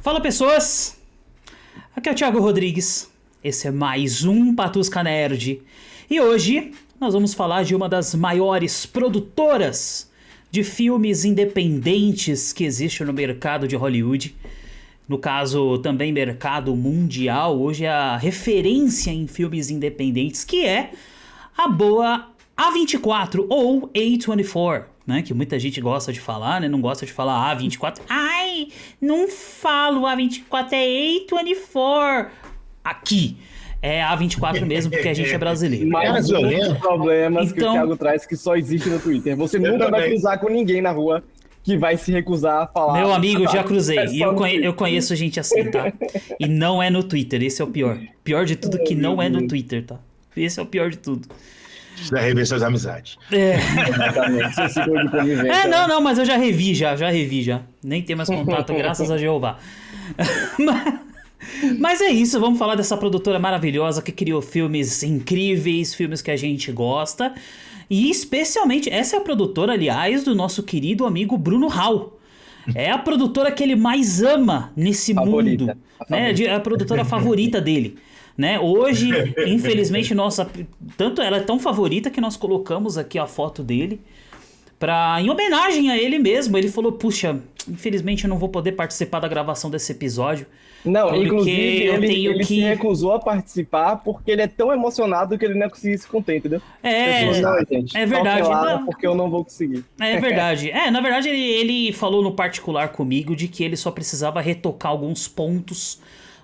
Fala pessoas, aqui é o Thiago Rodrigues, esse é mais um Patusca Nerd e hoje nós vamos falar de uma das maiores produtoras de filmes independentes que existe no mercado de Hollywood, no caso também mercado mundial. Hoje é a referência em filmes independentes, que é a boa A24 ou A24, né, que muita gente gosta de falar, né, não gosta de falar A24. Ai, não falo A24, é A24. Aqui é A24 mesmo, porque a gente é brasileiro. Mas um problemas que o Então- Thiago traz que só existe no Twitter. Você nunca vai cruzar com ninguém na rua que vai se recusar a falar. Meu amigo, já cruzei. É E só eu, no Twitter. eu conheço gente assim, tá? E não é no Twitter, esse é o pior. Pior de tudo que não é no Twitter, tá? Esse é o pior de tudo. Isso daí rever suas amizades. Exatamente. Seu ciclo de convivência. Não, mas eu já revi já. Nem tenho mais contato, graças a Jeová. Mas é isso, vamos falar dessa produtora maravilhosa que criou filmes incríveis, filmes que a gente gosta. E especialmente, essa é a produtora, aliás, do nosso querido amigo Bruno Hall. É a produtora que ele mais ama nesse Favorita. mundo, né? É a produtora favorita dele, né? Hoje, infelizmente, nossa, tanto ela é tão favorita que nós colocamos aqui a foto dele em homenagem a ele mesmo. Ele falou: puxa, infelizmente eu não vou poder participar da gravação desse episódio. Não, porque inclusive eu ele, tenho ele que... se recusou a participar porque ele é tão emocionado que ele não ia conseguir se conter, entendeu? Pessoas, não, gente, é verdade. toquem lá, Não. porque eu não vou conseguir. É verdade. Na verdade, ele falou no particular comigo de que ele só precisava retocar alguns pontos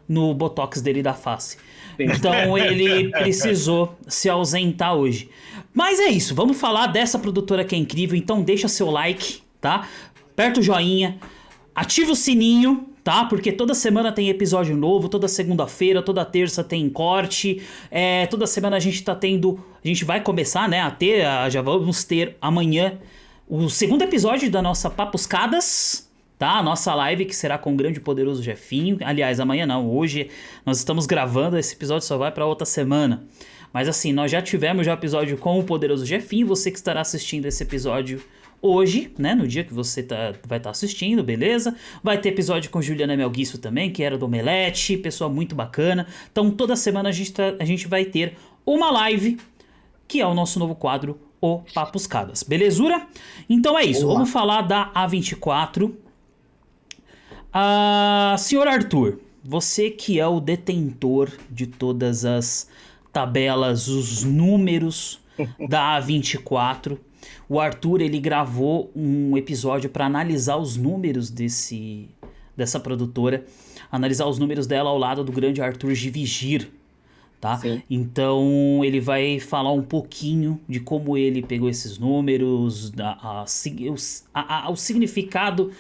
no botox dele da face. Sim. Então ele precisou se ausentar hoje. Mas é isso, vamos falar dessa produtora que é incrível. Então deixa seu like, tá? Aperta o joinha, ativa o sininho, tá? Porque toda semana tem episódio novo, toda segunda-feira, toda terça tem corte. Toda semana a gente tá tendo... A gente vai começar, né, já vamos ter amanhã o segundo episódio da nossa Papuscadas, tá? A nossa live, que será com o grande e poderoso Jefinho. Aliás, amanhã não, hoje nós estamos gravando, esse episódio só vai pra outra semana. Mas assim, nós já tivemos o episódio com o poderoso Jefinho. Você que estará assistindo esse episódio hoje, né, no dia que você vai estar assistindo, beleza? Vai ter episódio com Juliana Melguiço também, que era do Omelete, pessoa muito bacana. Então toda semana a gente vai ter uma live, que é o nosso novo quadro, o Papuscadas, belezura? Então é isso, vamos falar da A24. Senhor Arthur, você que é o detentor de todas as tabelas, os números da A24, o Arthur, ele gravou um episódio para analisar os números dessa produtora, analisar os números dela ao lado do grande Arthur Givigir, tá? Sim. Então ele vai falar um pouquinho de como ele pegou esses números, o significado,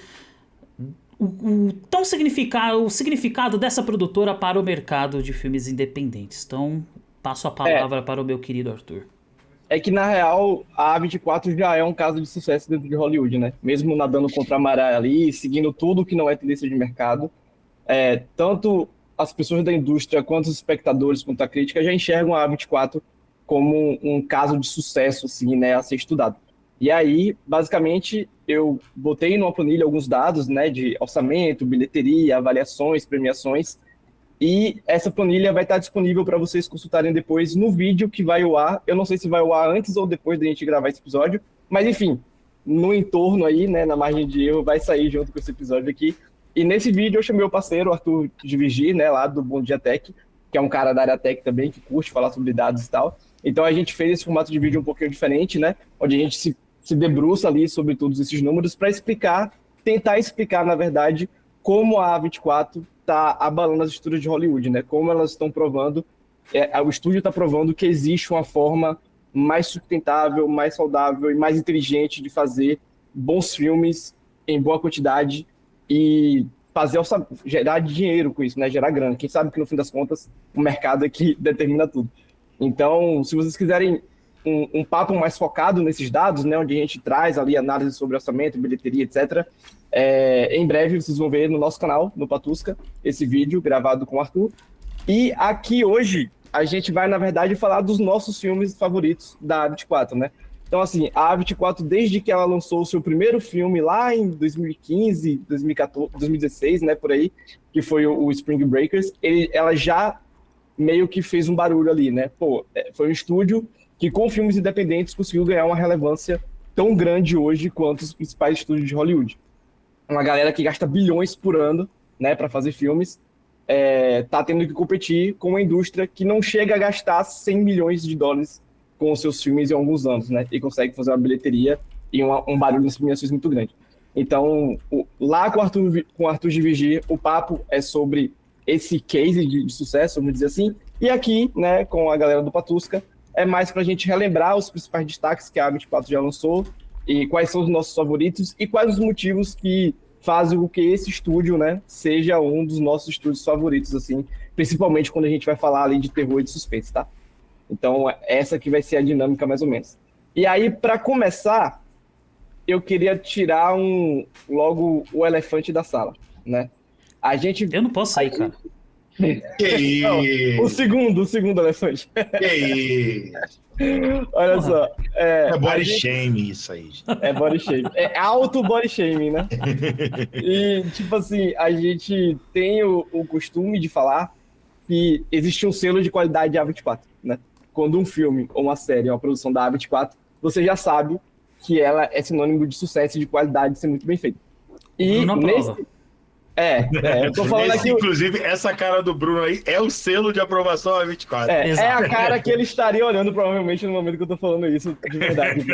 o significado dessa produtora para o mercado de filmes independentes. Então passo a palavra para o meu querido Arthur. É que, na real, a A24 já é um caso de sucesso dentro de Hollywood, né? Mesmo nadando contra a maré ali, seguindo tudo que não é tendência de mercado, tanto as pessoas da indústria, quanto os espectadores, quanto a crítica, já enxergam a A24 como um caso de sucesso, assim, né, a ser estudado. E aí, basicamente, eu botei numa planilha alguns dados, né, de orçamento, bilheteria, avaliações, premiações, e essa planilha vai estar disponível para vocês consultarem depois no vídeo que vai ao ar. Eu não sei se vai ao ar antes ou depois da gente gravar esse episódio, mas enfim, no entorno aí, né, na margem de erro, vai sair junto com esse episódio aqui. E nesse vídeo eu chamei o parceiro Arthur Givigir, né, lá do Bom Dia Tech, que é um cara da área tech também, que curte falar sobre dados e tal. Então a gente fez esse formato de vídeo um pouquinho diferente, né, onde a gente se debruça ali sobre todos esses números para tentar explicar, na verdade, como a A24 está abalando as estruturas de Hollywood, né? Como elas estão provando, o estúdio está provando que existe uma forma mais sustentável, mais saudável e mais inteligente de fazer bons filmes em boa quantidade e gerar dinheiro com isso, né? Gerar grana. Quem sabe que no fim das contas o mercado é que determina tudo. Então, se vocês quiserem um papo mais focado nesses dados, né? Onde a gente traz ali análise sobre orçamento, bilheteria, etc., em breve vocês vão ver no nosso canal, no Patusca, esse vídeo gravado com o Arthur. E aqui hoje a gente vai, na verdade, falar dos nossos filmes favoritos da A24, né? Então, assim, a A24, desde que ela lançou o seu primeiro filme lá em 2015, 2014, 2016, né, por aí, que foi o Spring Breakers, ela já meio que fez um barulho ali, né? Pô, foi um estúdio que com filmes independentes conseguiu ganhar uma relevância tão grande hoje quanto os principais estúdios de Hollywood. Uma galera que gasta bilhões por ano, né, para fazer filmes, tá tendo que competir com uma indústria que não chega a gastar 100 milhões de dólares com os seus filmes em alguns anos, né? E consegue fazer uma bilheteria e um barulho nas premiações muito grande. Então, lá com o Arthur de Vigier, o papo é sobre esse case de sucesso, vamos dizer assim. E aqui, né, com a galera do Patusca, é mais para a gente relembrar os principais destaques que a A24 já lançou e quais são os nossos favoritos e quais os motivos que fazem com que esse estúdio, né, seja um dos nossos estúdios favoritos, assim, principalmente quando a gente vai falar ali de terror e de suspense, tá? Então, essa que vai ser a dinâmica, mais ou menos. E aí, para começar, eu queria tirar logo o elefante da sala, né? Eu não posso sair, cara. Que Não, isso? o segundo elefante. Que isso? Olha Porra. só. É body a gente- shame isso aí. gente. É body shaming. É auto body shaming, né? E, tipo assim, a gente tem o costume de falar que existe um selo de qualidade da A24, né? Quando um filme ou uma série é uma produção da A24, você já sabe que ela é sinônimo de sucesso e de qualidade de ser muito bem feita. E Bruno aprova. eu tô falando aqui. Inclusive, essa cara do Bruno aí é o selo de aprovação A24. É Exato. a cara que ele estaria olhando provavelmente no momento que eu tô falando isso, de verdade.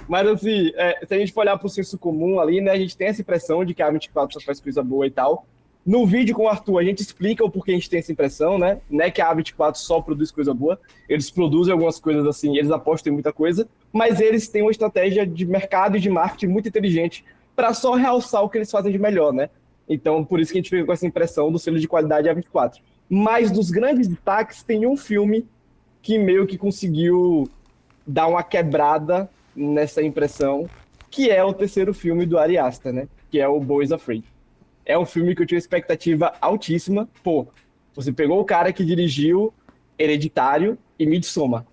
Mas assim, se a gente for olhar pro senso comum ali, né, a gente tem essa impressão de que a A24 só faz coisa boa e tal. No vídeo com o Arthur, a gente explica o porquê a gente tem essa impressão, né? Não é que a A24 só produz coisa boa, eles produzem algumas coisas assim, eles apostam em muita coisa, mas eles têm uma estratégia de mercado e de marketing muito inteligente para só realçar o que eles fazem de melhor, né? Então, por isso que a gente fica com essa impressão do selo de qualidade A24. Mas dos grandes destaques, tem um filme que meio que conseguiu dar uma quebrada nessa impressão, que é o terceiro filme do Ari Aster, né? Que é o Boys Afraid. É um filme que eu tinha expectativa altíssima. Pô, você pegou o cara que dirigiu Hereditário e Midsommar,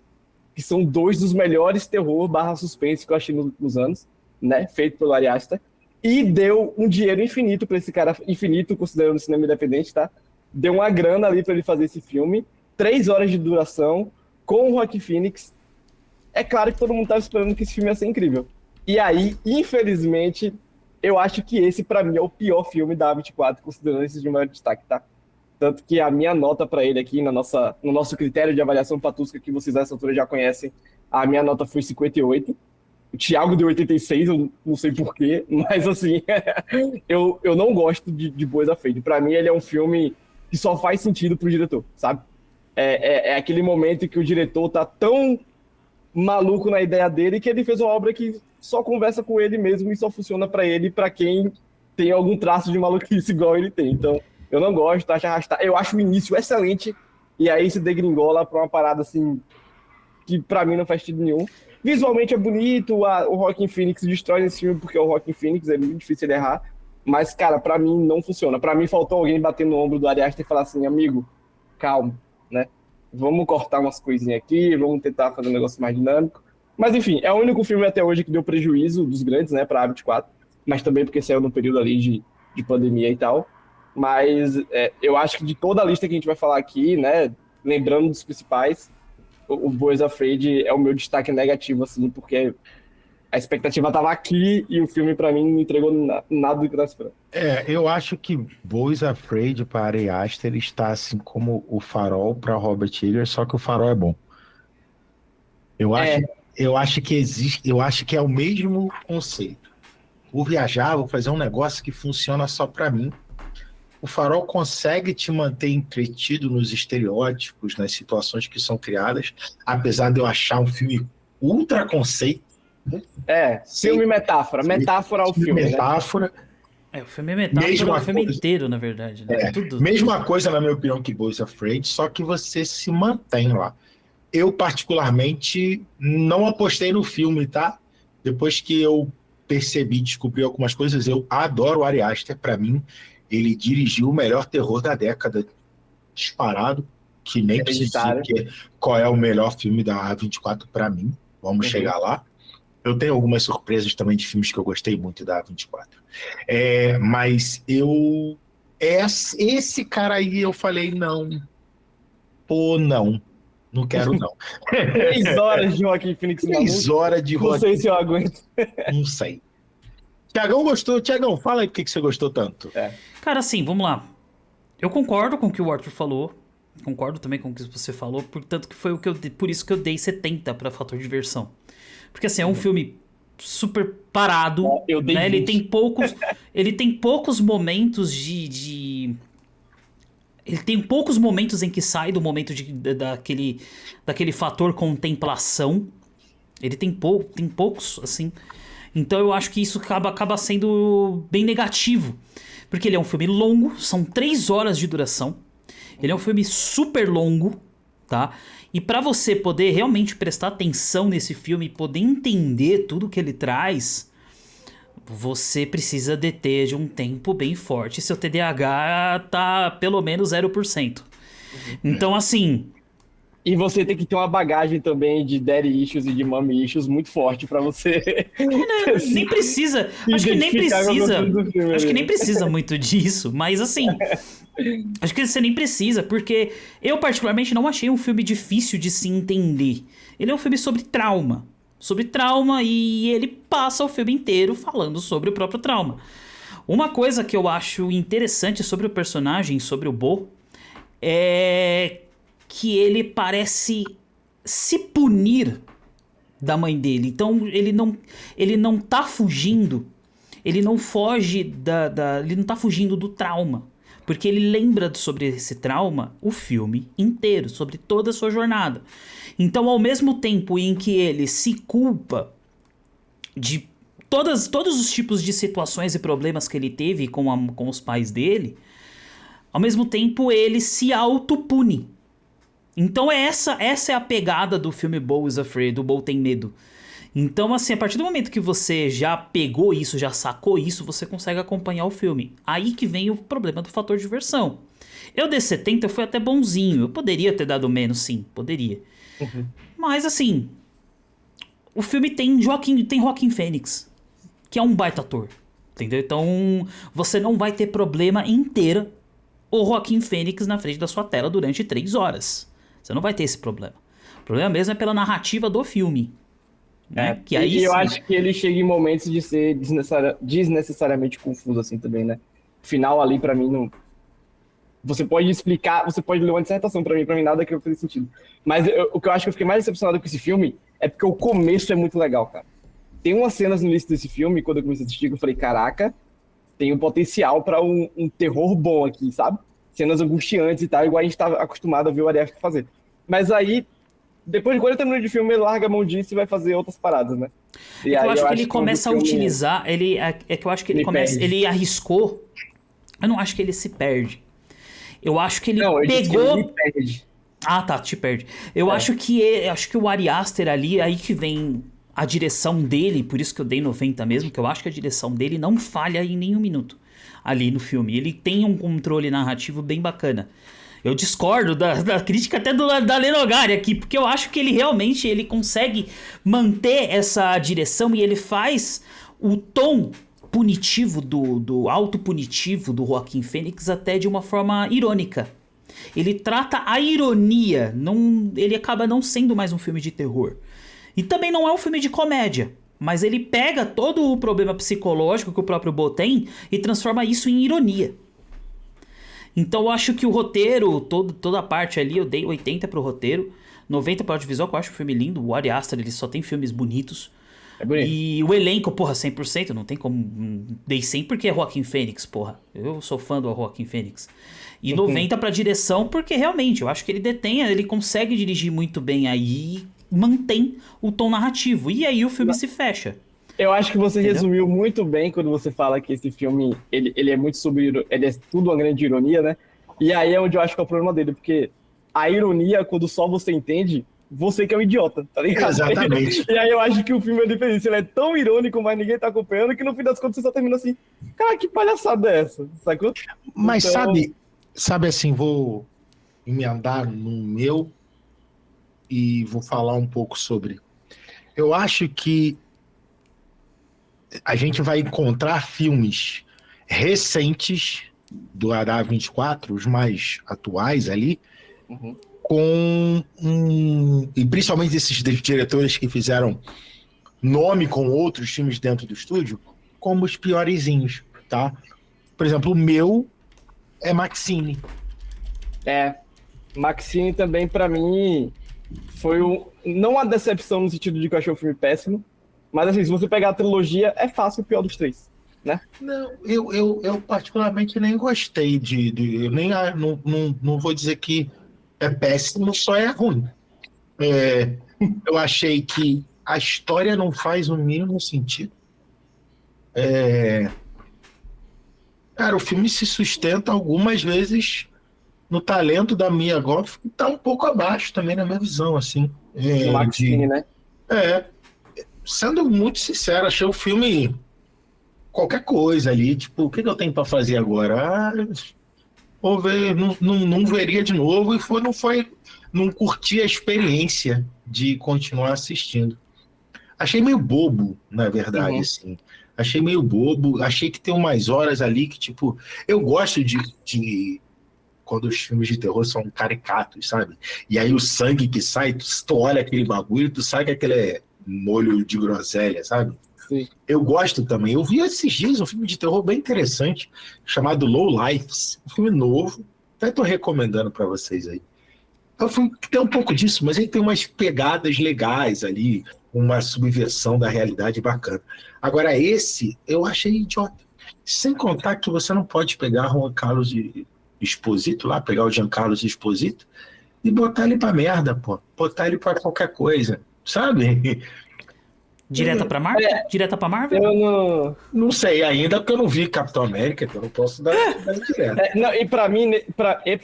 que são dois dos melhores terror / suspense que eu achei nos anos, né? Feito pelo Ari Aster. E deu um dinheiro infinito para esse cara, infinito considerando o cinema independente, tá? Deu uma grana ali para ele fazer esse filme, 3 horas de duração, com o Joaquin Phoenix. É claro que todo mundo estava esperando que esse filme ia ser incrível. E aí, infelizmente, eu acho que esse, para mim, é o pior filme da A24, considerando esse de maior destaque, tá? Tanto que a minha nota para ele aqui, no nosso critério de avaliação Patusca, que vocês nessa altura já conhecem, a minha nota foi 58. O Thiago deu 86, eu não sei porquê, mas assim, eu não gosto de Boys Afraid. Pra mim, ele é um filme que só faz sentido pro diretor, sabe? É aquele momento em que o diretor tá tão maluco na ideia dele que ele fez uma obra que só conversa com ele mesmo e só funciona pra ele e pra quem tem algum traço de maluquice igual ele tem. Então, eu não gosto, acho arrastar. Eu acho o início excelente e aí se degringola pra uma parada assim que pra mim não faz sentido nenhum. Visualmente é bonito, o Joaquin Phoenix destrói esse filme porque é o Joaquin Phoenix, é muito difícil ele errar. Mas, cara, pra mim não funciona. Pra mim faltou alguém bater no ombro do Ari Aster e falar assim, amigo, calma, né? Vamos cortar umas coisinhas aqui, vamos tentar fazer um negócio mais dinâmico. Mas, enfim, é o único filme até hoje que deu prejuízo dos grandes, né, pra A24. Mas também porque saiu no período ali de pandemia e tal. Mas eu acho que de toda a lista que a gente vai falar aqui, né, lembrando dos principais, o Boys Afraid é o meu destaque negativo, assim, porque a expectativa tava aqui e o filme, pra mim, não entregou nada do que eu tava esperando. Eu acho que Boys Afraid para Ari Aster está assim como o Farol para Robert Eggers, só que o Farol é bom. Eu acho que existe, eu acho que é o mesmo conceito. Vou viajar, vou fazer um negócio que funciona só para mim. O Farol consegue te manter entretido nos estereótipos, nas situações que são criadas, apesar de eu achar um filme ultra conceito. Filme metáfora. Metáfora ao filme, né? Metáfora. O filme é metáfora, Mesma o filme coisa. inteiro, na verdade. Né? Tudo. Mesma coisa, na minha opinião, que Boys Afraid, só que você se mantém lá. Eu, particularmente, não apostei no filme, tá? Depois que eu percebi, descobri algumas coisas, eu adoro o Ari Aster. Pra mim, ele dirigiu o melhor terror da década, disparado, que nem precisa dizer qual é o melhor filme da A24 pra mim. Vamos chegar lá. Eu tenho algumas surpresas também de filmes que eu gostei muito da A24. Mas esse cara aí eu falei, não. Pô, não quero não. 3 horas de Joaquim Phoenix. 3 horas de Não sei se eu aguento. Não sei. Tiagão gostou. Tiagão, fala aí por que você gostou tanto. Cara, assim, vamos lá. Eu concordo com o que o Arthur falou. Concordo também com o que você falou. Portanto, que foi por isso que eu dei 70 pra Fator Diversão. Porque, assim, é um filme super parado. Eu dei né? 20. Ele tem poucos momentos de... Ele tem poucos momentos em que sai do momento daquele fator contemplação. Ele tem poucos, assim. Então eu acho que isso acaba sendo bem negativo. Porque ele é um filme longo, são 3 horas de duração. Ele é um filme super longo, tá? E pra você poder realmente prestar atenção nesse filme e poder entender tudo que ele traz, você precisa deter de um tempo bem forte. Seu TDAH tá pelo menos 0%. Então, assim... E você tem que ter uma bagagem também de daddy issues e de mommy issues muito forte pra você. Nem precisa. Acho que nem precisa. Acho que nem precisa muito disso. Mas assim, acho que você nem precisa, porque eu particularmente não achei um filme difícil de se entender. Ele é um filme sobre trauma. Sobre trauma, e ele passa o filme inteiro falando sobre o próprio trauma. Uma coisa que eu acho interessante sobre o personagem, sobre o Bo, é que ele parece se punir da mãe dele. Então ele não tá fugindo, ele não foge ele não tá fugindo do trauma, porque ele lembra sobre esse trauma o filme inteiro, sobre toda a sua jornada. Então, ao mesmo tempo em que ele se culpa de todos os tipos de situações e problemas que ele teve com os pais dele, ao mesmo tempo ele se autopune. Então essa é a pegada do filme Bo is Afraid, do Bo Tem Medo. Então, assim, a partir do momento que você já pegou isso, já sacou isso, você consegue acompanhar o filme. Aí que vem o problema do fator diversão. Eu dei 70, eu fui até bonzinho. Eu poderia ter dado menos, sim, poderia. Mas, assim, o filme tem Joaquin Phoenix, que é um baita ator, entendeu? Então, você não vai ter problema em ter o Joaquin Phoenix na frente da sua tela durante 3 horas. Você não vai ter esse problema. O problema mesmo é pela narrativa do filme. Né? Que aí, e eu acho que ele chega em momentos de ser desnecessariamente confuso, assim, também, né? O final ali, pra mim, não... Você pode explicar, você pode ler uma dissertação pra mim nada que faz sentido. Mas o que eu acho que eu fiquei mais decepcionado com esse filme é porque o começo é muito legal, cara. Tem umas cenas no início desse filme, quando eu comecei a assistir, eu falei, caraca, tem um potencial pra um terror bom aqui, sabe? Cenas angustiantes e tal, igual a gente tá acostumado a ver o Ari Aster fazer. Mas aí, depois de 40 minutos de filme, ele larga a mão disso e vai fazer outras paradas, né? E eu aí acho que ele começa a utilizar, que eu acho que ele arriscou, eu não acho que ele se perde. Eu acho que ele pegou... Ele perde. Ah, tá, te perde. Eu acho que o Ari Aster ali, aí que vem a direção dele, por isso que eu dei 90 mesmo, que eu acho que a direção dele não falha em nenhum minuto ali no filme. Ele tem um controle narrativo bem bacana. Eu discordo da crítica até da Lenogari aqui, porque eu acho que ele realmente consegue manter essa direção e ele faz o tom punitivo, do autopunitivo do Joaquin Phoenix até de uma forma irônica. Ele trata a ironia, ele acaba não sendo mais um filme de terror. E também não é um filme de comédia, mas ele pega todo o problema psicológico que o próprio Bo tem e transforma isso em ironia. Então eu acho que o roteiro, toda a parte ali, eu dei 80 pro roteiro, 90 pro audiovisual, que eu acho o filme lindo. O Ari Aster, ele só tem filmes bonitos. É bonito. E o elenco, porra, 100%, não tem como... Dei 100 porque é Joaquin Phoenix, porra. Eu sou fã do Joaquin Phoenix. E 90 pra direção, porque realmente, eu acho que ele consegue dirigir muito bem aí e mantém o tom narrativo. E aí o filme se fecha. Eu acho que você Entendeu? resumiu muito bem quando você fala que esse filme, ele é muito sobre... Ele é tudo uma grande ironia, né? E aí é onde eu acho que é o problema dele, porque a ironia, quando só você entende, você que é um idiota, tá ligado? Exatamente. E aí eu acho que o filme é diferente, ele é tão irônico, mas ninguém tá acompanhando, que no fim das contas você só termina assim, cara, que palhaçada é essa? Sacou? Mas Então- sabe assim, vou emendar no meu e vou falar um pouco sobre. Eu acho que a gente vai encontrar filmes recentes do A24, os mais atuais ali, Uhum. e principalmente esses diretores que fizeram nome com outros filmes dentro do estúdio, como os piorezinhos, tá? Por exemplo, o meu é Maxine. Maxine também, pra mim, foi não uma decepção no sentido de que eu achei o filme péssimo, mas assim, se você pegar a trilogia, é fácil o pior dos três, né? Não, eu particularmente nem gostei eu nem não vou dizer que é péssimo, só é ruim. Eu achei que a história não faz o mínimo sentido. Cara, o filme se sustenta algumas vezes no talento da Mia Goth, que tá um pouco abaixo também na minha visão, assim. No Maxine, né? É, sendo muito sincero, achei o filme qualquer coisa ali, tipo, o que eu tenho para fazer agora? Vou ver, não veria de novo e não curti a experiência de continuar assistindo. Achei meio bobo, na verdade, Uhum. assim. Achei meio bobo, achei que tem umas horas ali que, tipo, eu gosto de quando os filmes de terror são caricatos, sabe? E aí o sangue que sai, tu olha aquele bagulho, tu sabe que aquele é molho de groselha, sabe? Sim. Eu gosto também. Eu vi esses dias um filme de terror bem interessante, chamado Low Lives, um filme novo. Até tô recomendando para vocês aí. É um filme que tem um pouco disso, mas ele tem umas pegadas legais ali, uma subversão da realidade bacana. Agora, esse eu achei idiota. Sem contar que você não pode pegar Juan Carlos Esposito lá, pegar o Giancarlo Esposito e botar ele pra merda, pô. Botar ele pra qualquer coisa, sabe? Direta pra Marvel? Direta pra Marvel? Eu não. Não sei ainda, porque eu não vi Capitão América, então eu não posso dar direto. Não, e pra mim,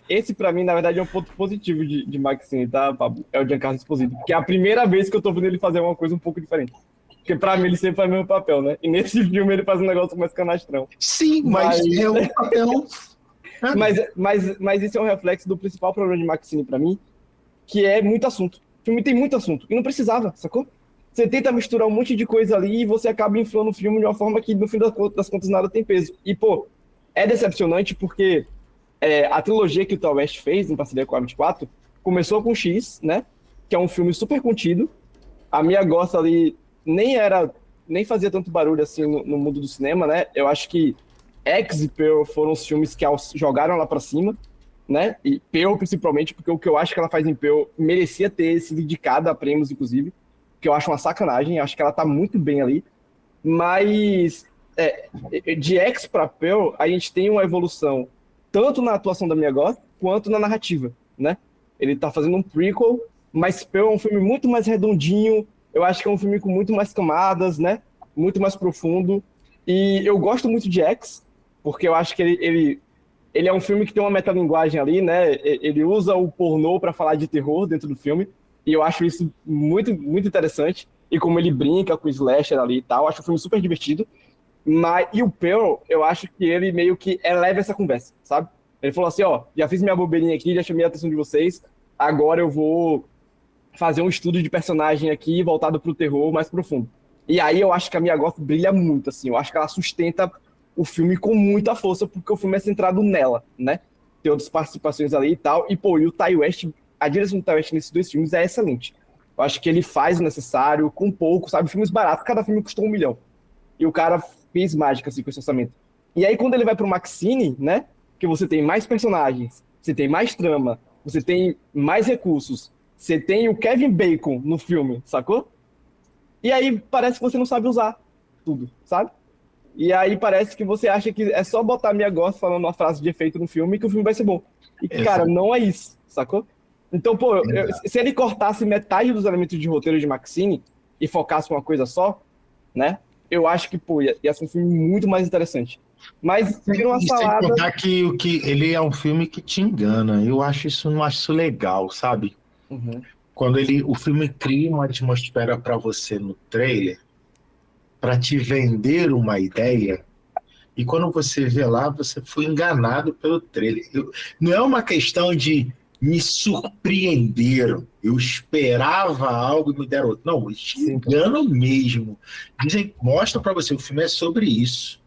esse pra mim, na verdade, é um ponto positivo de Maxine, tá, Pablo? É o Giancarlo Esposito. Porque é a primeira vez que eu tô vendo ele fazer uma coisa um pouco diferente. Porque pra mim ele sempre faz o mesmo papel, né? E nesse filme ele faz um negócio mais canastrão. Sim, mas é um papel. Mas esse é um reflexo do principal problema de Maxine pra mim, que é muito assunto. O filme tem muito assunto. E não precisava, sacou? Você tenta misturar um monte de coisa ali e você acaba inflando o filme de uma forma que, no fim das contas, nada tem peso. E, pô, é decepcionante porque a trilogia que o Tal West fez, em parceria com a 24, começou com X, né? Que é um filme super contido. A Mia Goth ali nem fazia tanto barulho assim no mundo do cinema, né? Eu acho que X e Pearl foram os filmes que jogaram lá pra cima, né? E Pearl principalmente, porque o que eu acho que ela faz em Pearl merecia ter sido indicada a prêmios, inclusive, que eu acho uma sacanagem, acho que ela tá muito bem ali. Mas de X pra Pearl, a gente tem uma evolução tanto na atuação da Mia Goth quanto na narrativa, né? Ele tá fazendo um prequel, mas Pearl é um filme muito mais redondinho, eu acho que é um filme com muito mais camadas, né? Muito mais profundo. E eu gosto muito de X, porque eu acho que ele é um filme que tem uma metalinguagem ali, né? Ele usa o pornô para falar de terror dentro do filme, e eu acho isso muito, muito interessante. E como ele brinca com o slasher ali e tal, eu acho o filme super divertido. E o Pearl, eu acho que ele meio que eleva essa conversa, sabe? Ele falou assim, ó, já fiz minha bobeirinha aqui, já chamei a atenção de vocês, agora eu vou fazer um estudo de personagem aqui voltado pro terror mais profundo. E aí eu acho que a Mia Goth brilha muito, assim, eu acho que ela sustenta o filme com muita força, porque o filme é centrado nela, né? Tem outras participações ali e tal, e pô, e o Ty West, a direção do Ty West nesses dois filmes é excelente. Eu acho que ele faz o necessário, com pouco, sabe? Filmes baratos, cada filme custou 1 milhão. E o cara fez mágica, assim, com esse orçamento. E aí, quando ele vai pro Maxine, né? Que você tem mais personagens, você tem mais trama, você tem mais recursos, você tem o Kevin Bacon no filme, sacou? E aí parece que você não sabe usar tudo, sabe? E aí parece que você acha que é só botar Mia Goth falando uma frase de efeito no filme que o filme vai ser bom. E, cara, não é isso, sacou? Então, pô, se ele cortasse metade dos elementos de roteiro de Maxine e focasse uma coisa só, né? Eu acho que, pô, ia ser um filme muito mais interessante. Mas vira uma salada... Sem contar que ele é um filme que te engana. Eu acho isso, não acho isso legal, sabe? Uhum. Quando o filme cria uma atmosfera para você no trailer, para te vender uma ideia, e quando você vê lá, você foi enganado pelo trailer. Não é uma questão de me surpreenderam. Eu esperava algo e me deram outro. Não, eles te enganam mesmo. Dizem, mostra pra você, o filme é sobre isso.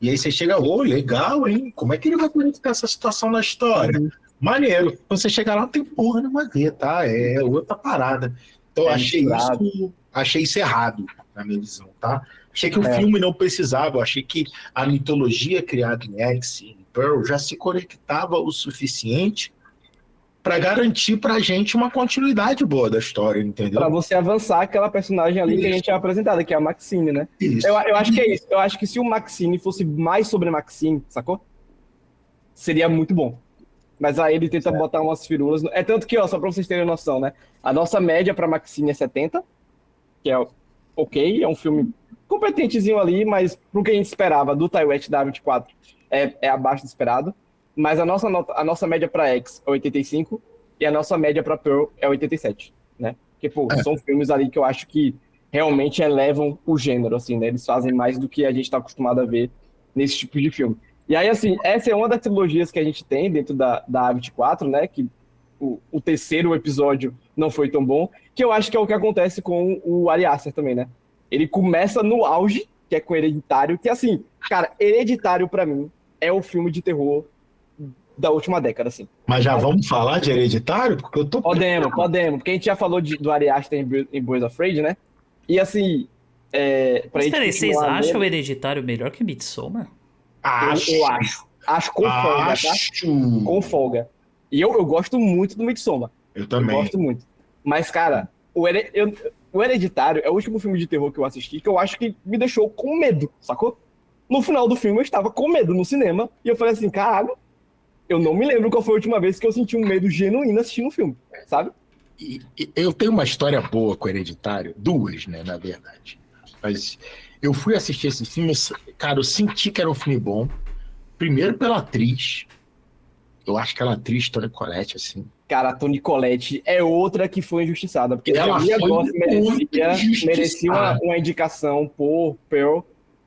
E aí você chega, legal, hein? Como é que ele vai conectar essa situação na história? Maneiro. Quando você chega lá, não tem porra nenhuma a ver, tá? É outra parada. Então eu achei isso errado, na minha visão, tá? Achei que o filme não precisava, eu achei que a mitologia criada em X e Pearl já se conectava o suficiente para garantir pra gente uma continuidade boa da história, entendeu? Pra você avançar aquela personagem ali que a gente tinha apresentado, que é a Maxine, né? Isso. Eu acho que é isso. Eu acho que se o Maxine fosse mais sobre Maxine, sacou? Seria muito bom. Mas aí ele tenta botar umas firulas. É tanto que, ó, só pra vocês terem noção, né? A nossa média pra Maxine é 70, que é ok, é um filme competentezinho ali, mas pro que a gente esperava do Ti West da A24 é abaixo do esperado. Mas a nossa média pra X é 85 e a nossa média pra Pearl é 87, né? Porque, pô, são filmes ali que eu acho que realmente elevam o gênero, assim, né? Eles fazem mais do que a gente tá acostumado a ver nesse tipo de filme. E aí, assim, essa é uma das trilogias que a gente tem dentro da A24, né? Que o terceiro episódio não foi tão bom, que eu acho que é o que acontece com o Ari Aster também, né? Ele começa no auge, que é com Hereditário, que, assim, cara, Hereditário, pra mim, é o filme de terror da última década, assim. Mas já vamos falar de Hereditário? Porque eu tô... Podemos, porque a gente já falou do Ari Aster em Boys Afraid, né? E, assim... Mas peraí, vocês acham o Hereditário melhor que Midsommar? Eu acho. Acho com folga, tá? Com folga. E eu gosto muito do Midsommar. Eu também. Eu gosto muito. Mas, cara, o Hereditário é o último filme de terror que eu assisti que eu acho que me deixou com medo, sacou? No final do filme eu estava com medo no cinema e eu falei assim, caralho, eu não me lembro qual foi a última vez que eu senti um medo genuíno assistindo um filme, sabe? E eu tenho uma história boa com o Hereditário, duas, né, na verdade. Mas eu fui assistir esse filme, cara, eu senti que era um filme bom. Primeiro pela atriz. Eu acho que aquela atriz, Toni Collette, assim. Cara, a Toni Collette é outra que foi injustiçada, porque ela merecia uma indicação por Pearl.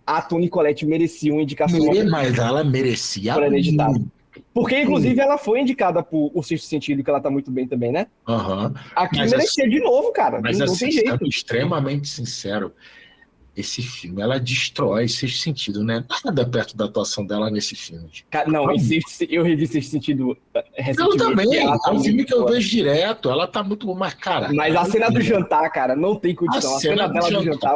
A Toni Collette merecia uma indicação. Mas ela merecia muito. Porque, inclusive, ela foi indicada por O Sexto Sentido, que ela tá muito bem também, né? Aqui mas merecia de novo, cara. Mas não assim, tem jeito. Sendo extremamente sincero, esse filme, ela destrói Sexto Sentido, né? Nada perto da atuação dela nesse filme. Cara, não, eu revi Sexto Sentido recentemente. Eu também, é um filme que eu vejo direto, ela tá muito boa, mas, cara... Mas a cena do jantar, cara, não tem condição. A cena dela do jantar,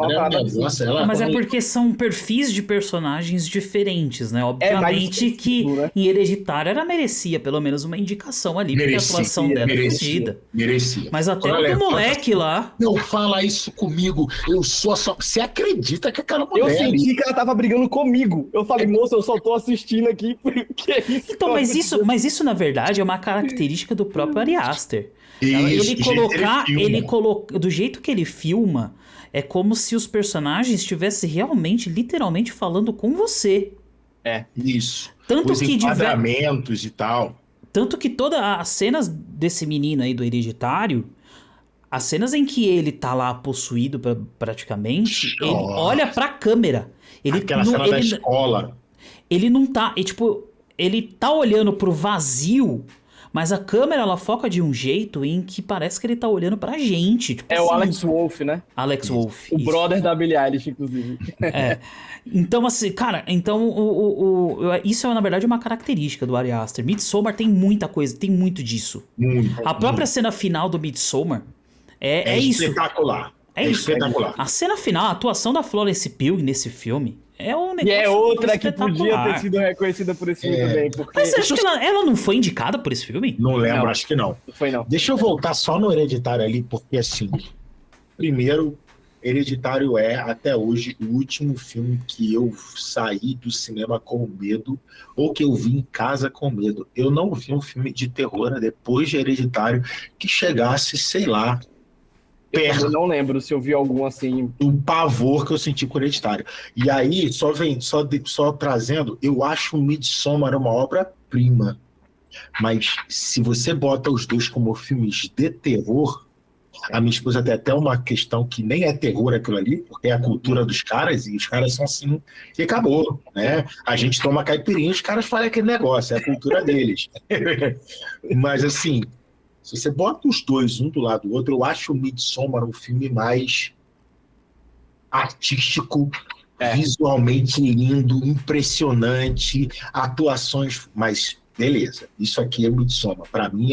mas é porque são perfis de personagens diferentes, né? Obviamente que em Hereditário ela merecia pelo menos uma indicação ali, porque a atuação dela é fodida. Merecia. Mas até o do moleque lá... Não fala isso comigo, eu sou só... Você acredita que aquela mulher... Eu senti que ela tava brigando comigo. Eu falei, moça, eu só tô assistindo aqui porque é isso. Então, mas isso na verdade é uma característica do próprio Ari Aster. Do jeito que ele filma, é como se os personagens estivessem realmente, literalmente falando com você. Isso. Tanto os que enquadramentos e tal. Tanto que todas as cenas desse menino aí do Hereditário, as cenas em que ele tá lá possuído praticamente, ele olha pra câmera. Aquela cena da escola. Ele não tá... ele tá olhando pro vazio, mas a câmera ela foca de um jeito em que parece que ele tá olhando pra gente. Tipo o Alex Wolff, né? Alex Wolff. O brother da Billie Eilish, inclusive. Então, assim, cara, isso é, na verdade, uma característica do Ari Aster. Midsommar tem muita coisa, tem muito disso. A própria cena final do Midsommar é isso. Espetacular. É isso. Espetacular. A cena final, a atuação da Florence Pugh nesse filme é um negócio. E é outra que podia ter sido reconhecida por esse filme também. Porque... Mas você acha que ela não foi indicada por esse filme? Não lembro, acho que não. Não foi, não. Deixa eu voltar só no Hereditário ali, porque assim, primeiro, Hereditário é, até hoje, o último filme que eu saí do cinema com medo, ou que eu vi em casa com medo. Eu não vi um filme de terror depois de Hereditário que chegasse, sei lá, eu não lembro se eu vi algum assim. O pavor que eu senti com o Hereditário. E aí, só trazendo, eu acho o Midsommar uma obra-prima. Mas se você bota os dois como filmes de terror, a minha esposa tem até uma questão que nem é terror aquilo ali, porque é a cultura dos caras, e os caras são assim, e acabou, né? A gente toma caipirinha, os caras falam aquele negócio, é a cultura deles. Mas assim, Se você bota os dois um do lado do outro, eu acho o Midsommar um filme mais artístico, visualmente lindo, impressionante, atuações, mas beleza, isso aqui é Midsommar. Para mim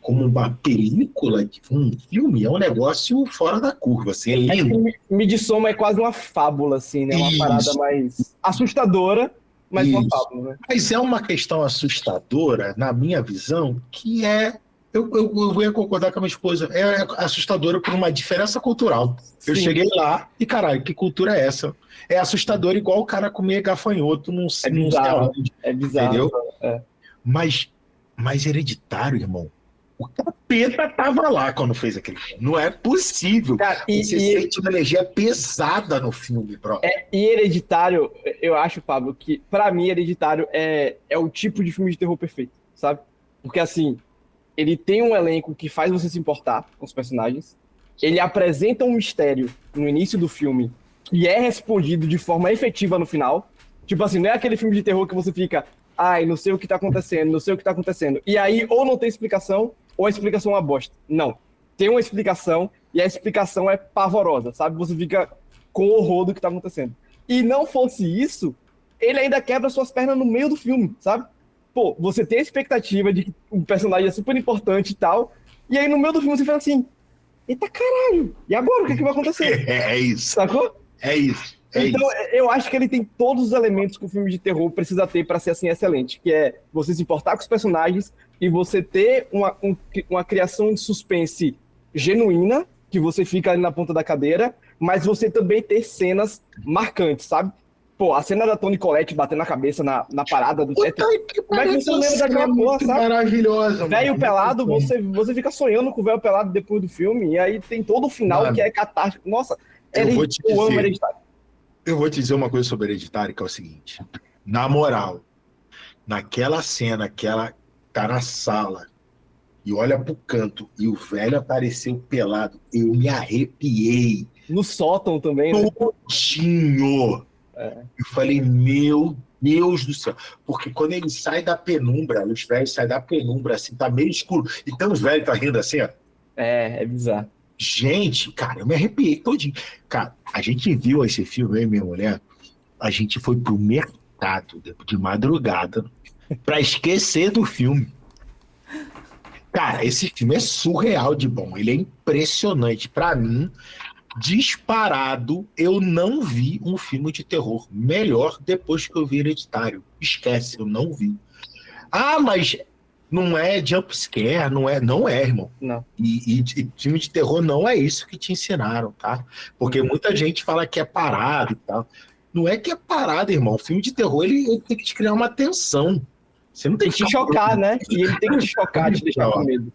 como uma película, um filme, é um negócio fora da curva, assim, é lindo. Midsommar é quase uma fábula, assim, né? Uma parada mais assustadora, mas uma fábula, né? Mas é uma questão assustadora, na minha visão, que eu ia concordar com a minha esposa, é assustadora por uma diferença cultural. Eu cheguei lá e, caralho, que cultura é essa? É assustador igual o cara comer gafanhoto num bizarro, é bizarro. Entendeu? Mas Hereditário, irmão, o capeta tava lá quando fez aquele filme. Não é possível. Cara, você sente uma energia pesada no filme, bro. E Hereditário, eu acho, Pablo, que pra mim Hereditário é o tipo de filme de terror perfeito, sabe? Porque assim, ele tem um elenco que faz você se importar com os personagens, ele apresenta um mistério no início do filme que é respondido de forma efetiva no final. Tipo assim, não é aquele filme de terror que você fica, ai, não sei o que tá acontecendo, não sei o que tá acontecendo. E aí, ou não tem explicação, ou a explicação é uma bosta. Não. Tem uma explicação, e a explicação é pavorosa, sabe? Você fica com horror do que tá acontecendo. E não fosse isso, ele ainda quebra suas pernas no meio do filme, sabe? Pô, você tem a expectativa de que o personagem é super importante e tal, e aí no meio do filme você fala assim, eita caralho, e agora o que é que vai acontecer? É isso. Sacou? É isso. Então, eu acho que ele tem todos os elementos que o filme de terror precisa ter para ser assim excelente, que é você se importar com os personagens e você ter uma criação de suspense genuína, que você fica ali na ponta da cadeira, mas você também ter cenas marcantes, sabe? Pô, a cena da Toni Collette batendo a cabeça na parada do teto. Como é que você não lembra daquela porra, sabe? Maravilhosa. Velho pelado, você fica sonhando com o velho pelado depois do filme, e aí tem todo o final que é catártico. Nossa, eu amo Hereditário. Eu vou te dizer uma coisa sobre Hereditário, que é o seguinte. Na moral, naquela cena, aquela tá na sala e olha pro canto e o velho apareceu pelado, eu me arrepiei. No sótão também, né? Todinho. Eu falei, meu Deus do céu. Porque quando ele sai da penumbra, os velhos saem da penumbra, assim, tá meio escuro. Então os velhos tá rindo assim, ó. É bizarro. Gente, cara, eu me arrepiei todinho. Cara, a gente viu esse filme, eu e minha mulher, a gente foi pro mercado de madrugada pra esquecer do filme. Cara, esse filme é surreal de bom, ele é impressionante. Pra mim, disparado, eu não vi um filme de terror melhor depois que eu vi Hereditário. Esquece, eu não vi. Ah, mas não é jump scare, não é, irmão. Não. E filme de terror não é isso que te ensinaram, tá? Porque muita gente fala que é parado e tal. Não é que é parado, irmão. O filme de terror, ele tem que te criar uma tensão. Você não tem que te chocar, né? E ele tem que te chocar, te deixar com medo.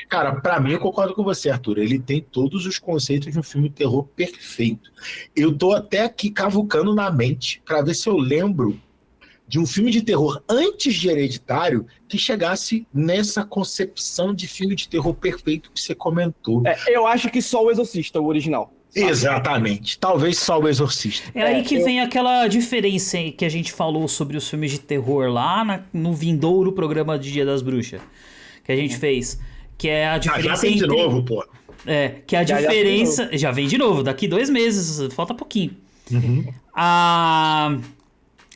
Cara, pra mim, eu concordo com você, Arthur. Ele tem todos os conceitos de um filme de terror perfeito. Eu tô até aqui cavucando na mente pra ver se eu lembro de um filme de terror antes de Hereditário que chegasse nessa concepção de filme de terror perfeito que você comentou. Eu acho que só o Exorcista, o original. Sabe? Exatamente. Talvez só o Exorcista. É aí que vem aquela diferença que a gente falou sobre os filmes de terror lá no vindouro programa de Dia das Bruxas que a gente fez. Que é a diferença já vem de novo, pô. Que a diferença... Já vem de novo, daqui 2 meses, falta pouquinho.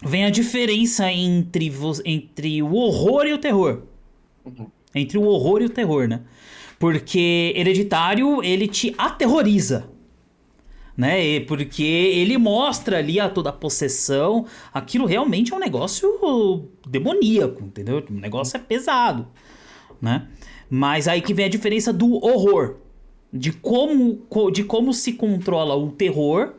Vem a diferença entre o horror e o terror. Entre o horror e o terror, né? Porque Hereditário, ele te aterroriza. Né? Porque ele mostra ali toda a possessão. Aquilo realmente é um negócio demoníaco, entendeu? O negócio é pesado, né? Mas aí que vem a diferença do horror. De como se controla o terror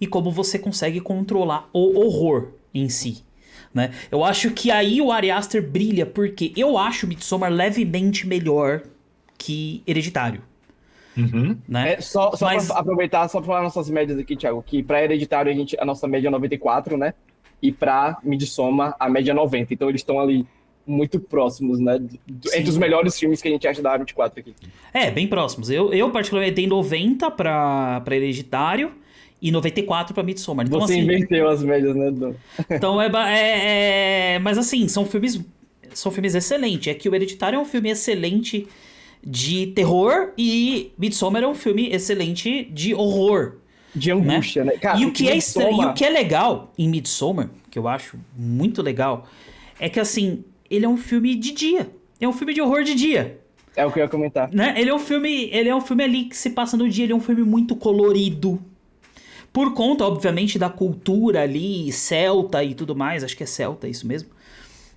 e como você consegue controlar o horror em si, né? Eu acho que aí o Ari Aster brilha, porque eu acho Midsommar levemente melhor que Hereditário. Né? Mas... pra aproveitar, só pra falar nossas médias aqui, Thiago, que pra Hereditário a nossa média é 94, né? E pra Midsommar a média é 90. Então eles estão ali muito próximos, né? Entre os melhores filmes que a gente acha da A24 aqui. Bem próximos. Eu particularmente dei 90 pra Hereditário e 94 pra Midsommar. Então, você assim, inverteu as médias, né? Então mas assim, são filmes excelentes. É que o Hereditário é um filme excelente de terror e Midsommar é um filme excelente de horror. De angústia, né? Cara, E o que é estranho, e o Midsommar- que é legal em Midsommar, que eu acho muito legal, é que assim, ele é um filme de dia. É um filme de horror de dia. É o que eu ia comentar. Né? Ele é um filme ali que se passa no dia, ele é um filme muito colorido. Por conta, obviamente, da cultura ali, celta e tudo mais. Acho que é celta, isso mesmo.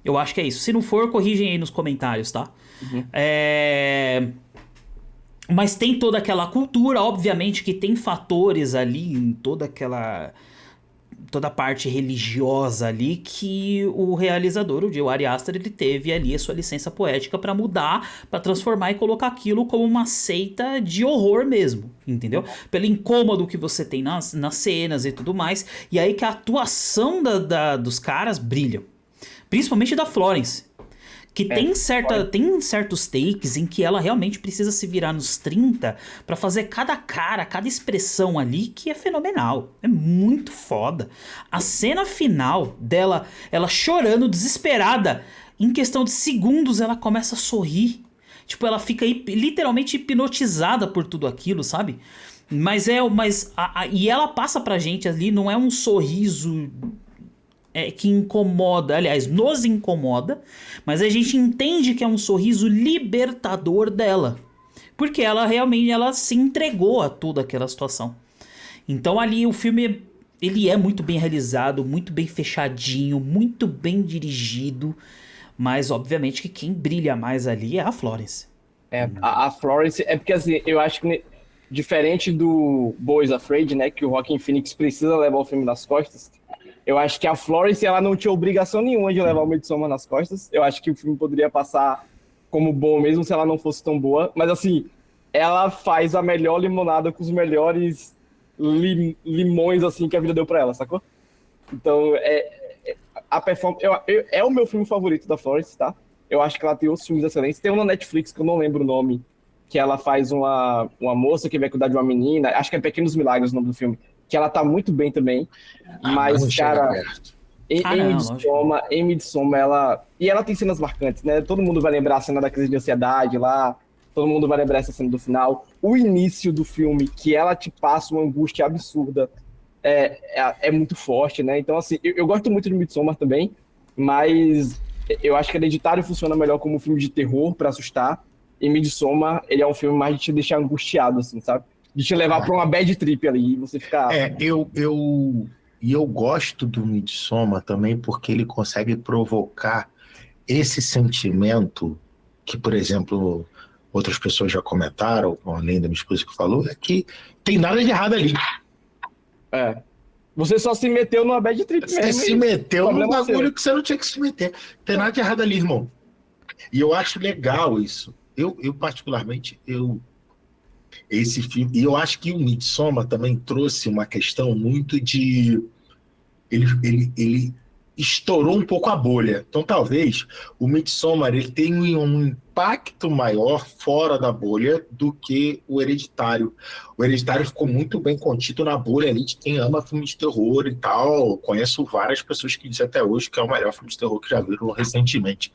Eu acho que é isso. Se não for, corrigem aí nos comentários, tá? Mas tem toda aquela cultura, obviamente que tem fatores ali em toda a parte religiosa ali que o realizador, o Joe Ari Aster, ele teve ali a sua licença poética pra mudar, pra transformar e colocar aquilo como uma seita de horror mesmo, entendeu? Pelo incômodo que você tem nas cenas e tudo mais, e aí que a atuação dos caras brilha, principalmente da Florence. Que tem certos takes em que ela realmente precisa se virar nos 30 pra fazer cada cara, cada expressão ali, que é fenomenal. É muito foda. A cena final dela, ela chorando, desesperada, em questão de segundos ela começa a sorrir. Tipo, ela fica literalmente hipnotizada por tudo aquilo, sabe? E ela passa pra gente ali, não é um sorriso... que incomoda, aliás, nos incomoda, mas a gente entende que é um sorriso libertador dela, porque ela realmente se entregou a toda aquela situação. Então ali o filme, ele é muito bem realizado, muito bem fechadinho, muito bem dirigido, mas obviamente que quem brilha mais ali é a Florence. A Florence, é porque assim, eu acho que diferente do Boys Afraid, né, que o Joaquin Phoenix precisa levar o filme nas costas, eu acho que a Florence, ela não tinha obrigação nenhuma de levar o Midsommar nas costas. Eu acho que o filme poderia passar como bom, mesmo se ela não fosse tão boa. Mas, assim, ela faz a melhor limonada com os melhores limões, assim, que a vida deu pra ela, sacou? Então, a performance... é o meu filme favorito da Florence, tá? Eu acho que ela tem outros filmes excelentes. Tem um na Netflix, que eu não lembro o nome, que ela faz uma moça que vai cuidar de uma menina. Acho que é Pequenos Milagres o nome do filme. Que ela tá muito bem também. Mas, cara, em Midsommar, ela tem cenas marcantes, né? Todo mundo vai lembrar a cena da crise de ansiedade lá, todo mundo vai lembrar essa cena do final. O início do filme, que ela te passa uma angústia absurda, é muito forte, né? Então, assim, eu gosto muito de Midsommar também, mas eu acho que Hereditário funciona melhor como um filme de terror pra assustar, e Midsommar, ele é um filme mais de te deixar angustiado, assim, sabe? De te levar pra uma bad trip ali e você ficar... Eu gosto do Midsommar também porque ele consegue provocar esse sentimento que, por exemplo, outras pessoas já comentaram, além da minha esposa que falou, é que tem nada de errado ali. Você só se meteu numa bad trip mesmo. Você se meteu num bagulho seu. que você não tinha que se meter. Tem nada de errado ali, irmão. E eu acho legal isso. Eu particularmente, esse filme, e eu acho que o Midsommar também trouxe uma questão muito de... Ele estourou um pouco a bolha. Então, talvez, o Midsommar ele tenha um impacto maior fora da bolha do que o Hereditário. O Hereditário ficou muito bem contido na bolha ali de quem ama filme de terror e tal. Conheço várias pessoas que dizem até hoje que é o melhor filme de terror que já viram recentemente.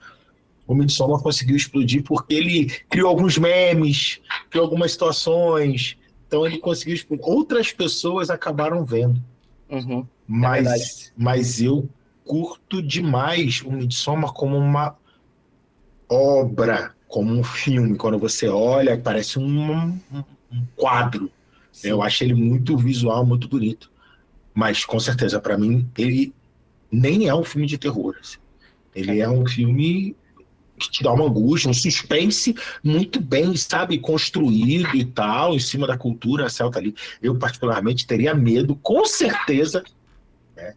O Midsommar conseguiu explodir porque ele criou alguns memes, criou algumas situações, então ele conseguiu explodir. Outras pessoas acabaram vendo. Uhum, mas eu curto demais o Midsommar como uma obra, como um filme. Quando você olha, parece um quadro. Sim. Eu acho ele muito visual, muito bonito. Mas, com certeza, para mim, ele nem é um filme de terror. Assim. Ele é um filme... que te dá uma angústia, um suspense muito bem, sabe, construído e tal, em cima da cultura celta ali. Eu, particularmente, teria medo, com certeza, né?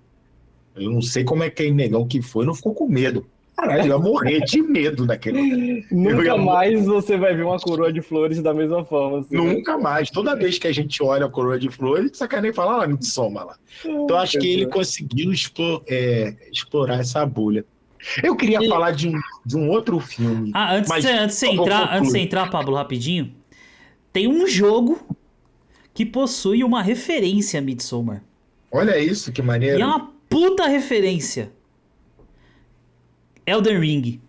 Eu não sei como é que é negão que foi, não ficou com medo. Caralho, eu ia morrer de medo daquele. Nunca mais você vai ver uma coroa de flores da mesma forma. Assim, nunca mais. Toda vez que a gente olha a coroa de flores, você quer nem falar lá, Midsommar lá. Então, acho que ele conseguiu explorar essa bolha. Eu queria falar de um outro filme. Antes de você entrar, Pablo, rapidinho. Tem um jogo que possui uma referência a Midsommar. Olha isso, que maneiro. E é uma puta referência. Elden Ring.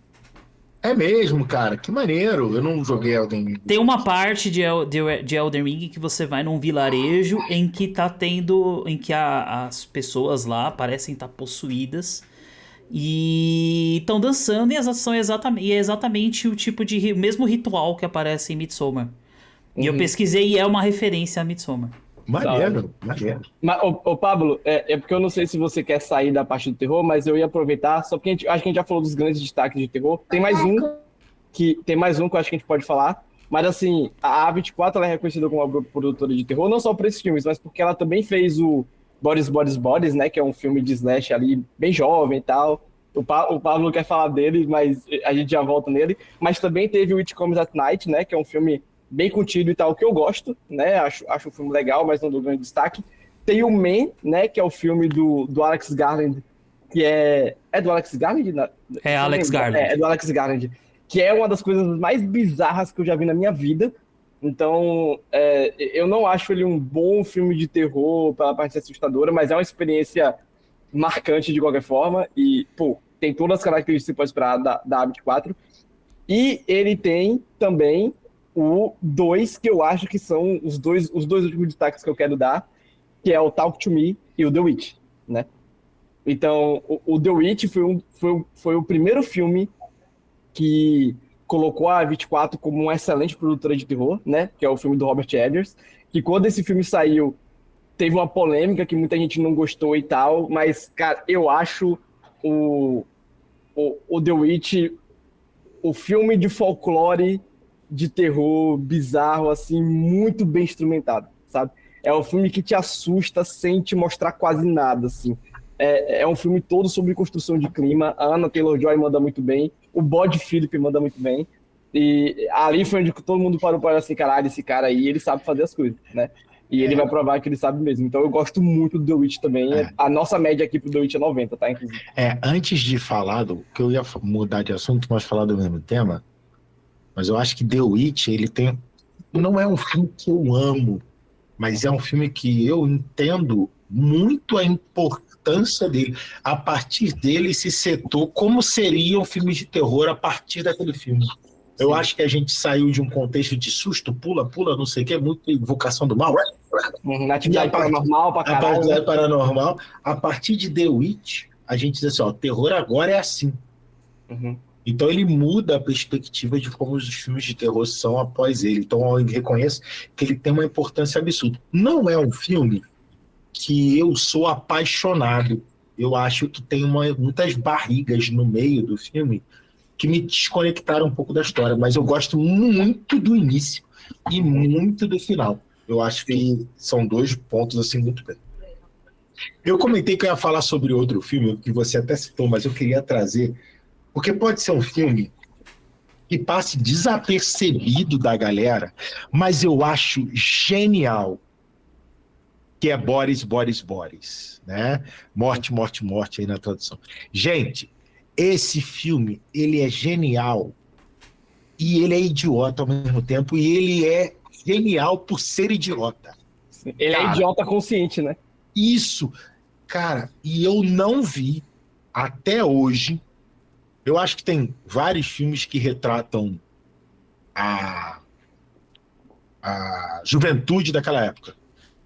É mesmo, cara. Que maneiro. Eu não joguei Elden Ring. Tem uma parte de Elden Ring que você vai num vilarejo em que tá tendo. Em que as pessoas lá parecem estar possuídas e estão dançando e é exatamente o tipo de o mesmo ritual que aparece em Midsommar. E eu pesquisei e é uma referência a Midsommar. Maneiro, maneiro. Mas, Pablo, é porque eu não sei se você quer sair da parte do terror, mas eu ia aproveitar, só porque acho que a gente já falou dos grandes destaques de terror. Tem mais um que eu acho que a gente pode falar. Mas assim, a A24 ela é reconhecida como uma produtora de terror, não só por esses filmes, mas porque ela também fez o Bodies, Bodies, Bodies, né? Que é um filme de slash ali, bem jovem e tal. O Pablo quer falar dele, mas a gente já volta nele. Mas também teve o It Comes at Night, né? Que é um filme bem contido e tal, que eu gosto, né? Acho um filme legal, mas não dou grande destaque. Tem o Man, né? Que é o filme do Alex Garland, que é... É do Alex Garland? É Alex Garland. É do Alex Garland. Que é uma das coisas mais bizarras que eu já vi na minha vida. Então, eu não acho ele um bom filme de terror pela parte assustadora, mas é uma experiência marcante de qualquer forma. E, pô, tem todas as características que você pode esperar da A24. E ele tem também o 2, que eu acho que são os dois últimos destaques que eu quero dar, que é o Talk to Me e o The Witch, né? Então, o The Witch foi o primeiro filme que colocou a A24 como uma excelente produtora de terror, né? Que é o filme do Robert Eggers, que quando esse filme saiu, teve uma polêmica que muita gente não gostou e tal, mas, cara, eu acho o The Witch o filme de folclore de terror bizarro, assim, muito bem instrumentado, sabe? É um filme que te assusta sem te mostrar quase nada, assim. É um filme todo sobre construção de clima. A Anya Taylor-Joy manda muito bem. O Bod Phillips manda muito bem. E ali foi onde todo mundo parou para olhar assim, caralho, esse cara aí, ele sabe fazer as coisas, né? E ele vai provar que ele sabe mesmo. Então eu gosto muito do The Witch também. A nossa média aqui pro The Witch é 90, tá? Inclusive. Antes de falar que eu ia mudar de assunto, mas falar do mesmo tema, mas eu acho que The Witch, ele tem... Não é um filme que eu amo, mas é um filme que eu entendo muito a importância dele. A partir dele se setou como seria um filme de terror a partir daquele filme. Eu acho que a gente saiu de um contexto de susto, pula, não sei o que, muito invocação do mal. Atividade paranormal pra caralho. Atividade paranormal. A partir de The Witch, a gente diz assim, ó, terror agora é assim. Uhum. Então ele muda a perspectiva de como os filmes de terror são após ele. Então eu reconheço que ele tem uma importância absurda. Não é um filme que eu sou apaixonado. Eu acho que tem muitas barrigas no meio do filme que me desconectaram um pouco da história, mas eu gosto muito do início e muito do final. Eu acho que são dois pontos assim muito bem. Eu comentei que eu ia falar sobre outro filme, que você até citou, mas eu queria trazer, porque pode ser um filme que passe desapercebido da galera, mas eu acho genial, que é Boris, Boris, Boris, né? Morte, morte, morte aí na tradução. Gente, esse filme, ele é genial e ele é idiota ao mesmo tempo, e ele é genial por ser idiota. Ele é idiota consciente, né? Isso, cara, e eu não vi até hoje. Eu acho que tem vários filmes que retratam a juventude daquela época.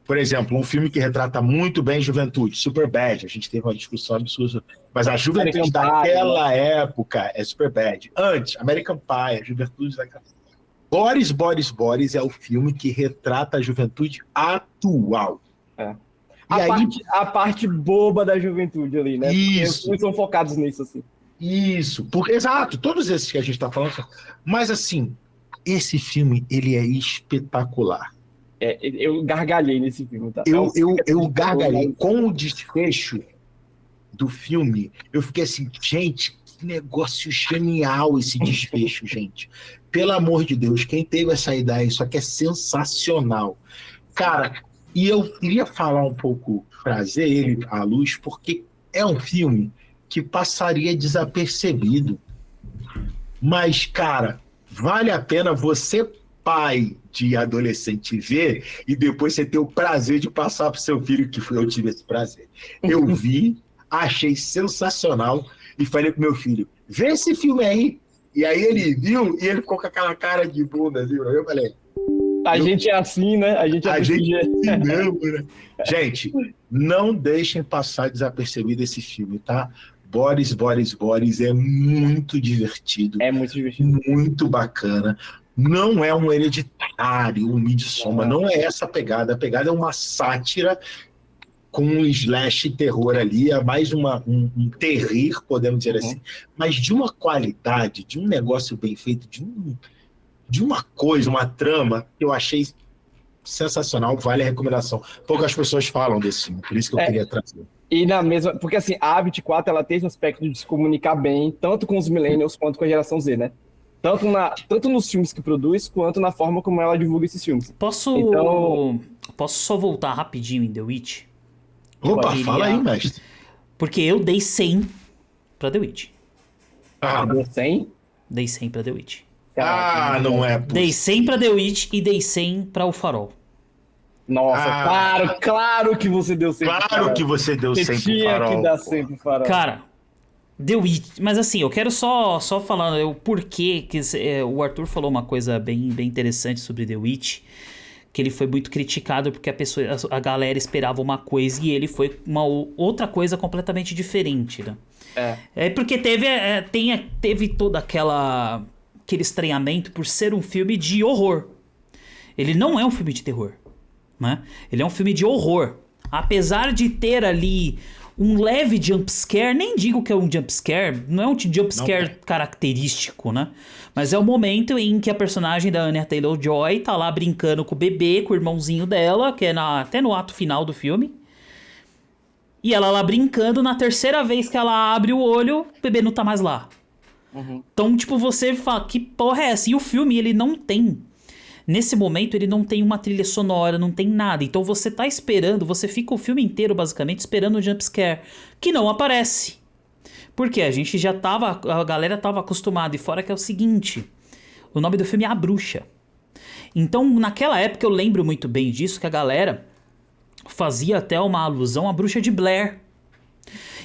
Por exemplo, um filme que retrata muito bem juventude, Superbad, a gente teve uma discussão absurda, mas a juventude daquela época é Superbad. Antes, American Pie, a juventude daquela época. Boris, Boris, Boris é o filme que retrata a juventude atual. A parte boba da juventude ali, né? Isso. Porque eles são focados nisso, assim. Isso, exato, todos esses que a gente está falando. Mas, assim, esse filme, ele é espetacular. Eu gargalhei nesse filme, tá? Eu gargalhei. Com o desfecho do filme, eu fiquei assim, gente, que negócio genial esse desfecho, gente. Pelo amor de Deus, quem teve essa ideia, isso aqui é sensacional. Cara, e eu queria falar um pouco, trazer ele à luz, porque é um filme que passaria desapercebido. Mas, cara, vale a pena você, pai de adolescente, ver e depois você ter o prazer de passar para o seu filho, que eu tive esse prazer. Eu vi, achei sensacional e falei pro meu filho, vê esse filme aí, E aí ele viu e ele ficou com aquela cara de bunda, assim, eu falei... A gente é assim, né? A gente é gente é assim mesmo, né? Gente, não deixem passar desapercebido esse filme, tá? Boris é muito divertido. É muito divertido. Muito bacana. Não é um Hereditário, um Midsommar, não é essa a pegada. A pegada é uma sátira com um slash terror ali, é mais um terrir, podemos dizer assim, mas de uma qualidade, de um negócio bem feito, de uma coisa, uma trama que eu achei sensacional, vale a recomendação. Poucas pessoas falam desse filme, por isso que eu queria trazer. E na mesma, porque assim, a A24 ela tem esse aspecto de se comunicar bem, tanto com os millennials quanto com a geração Z, né? Tanto nos filmes que produz, quanto na forma como ela divulga esses filmes. Posso só voltar rapidinho em The Witch? Opa, fala aí, mestre. Porque eu dei 100 pra The Witch. Deu 100? Dei 100 pra The Witch. Não é possível. Dei 100 pra The Witch e dei 100 pra O Farol. Nossa, claro que você deu 100 pro Farol. Que você deu 100 pro Farol. Você tinha que dar 100 pro Farol. Cara, The Witch... Mas assim, eu quero só falar o porquê que o Arthur falou uma coisa bem interessante sobre The Witch, que ele foi muito criticado porque a galera esperava uma coisa e ele foi uma outra coisa completamente diferente, né? É porque teve todo aquele estranhamento por ser um filme de horror. Ele não é um filme de terror, né? Ele é um filme de horror. Apesar de ter ali um leve jumpscare, nem digo que é um jumpscare, não é um jumpscare característico, né? Mas é o momento em que a personagem da Anya Taylor-Joy tá lá brincando com o bebê, com o irmãozinho dela, que é até no ato final do filme. E ela lá brincando, na terceira vez que ela abre o olho, o bebê não tá mais lá. Então, tipo, você fala, que porra é essa? E o filme, ele não tem... Nesse momento, ele não tem uma trilha sonora, não tem nada. Então, você tá esperando, você fica o filme inteiro, basicamente, esperando o jumpscare, que não aparece. Porque a galera tava acostumada. E fora que é o seguinte, o nome do filme é A Bruxa. Então, naquela época, eu lembro muito bem disso, que a galera fazia até uma alusão à Bruxa de Blair.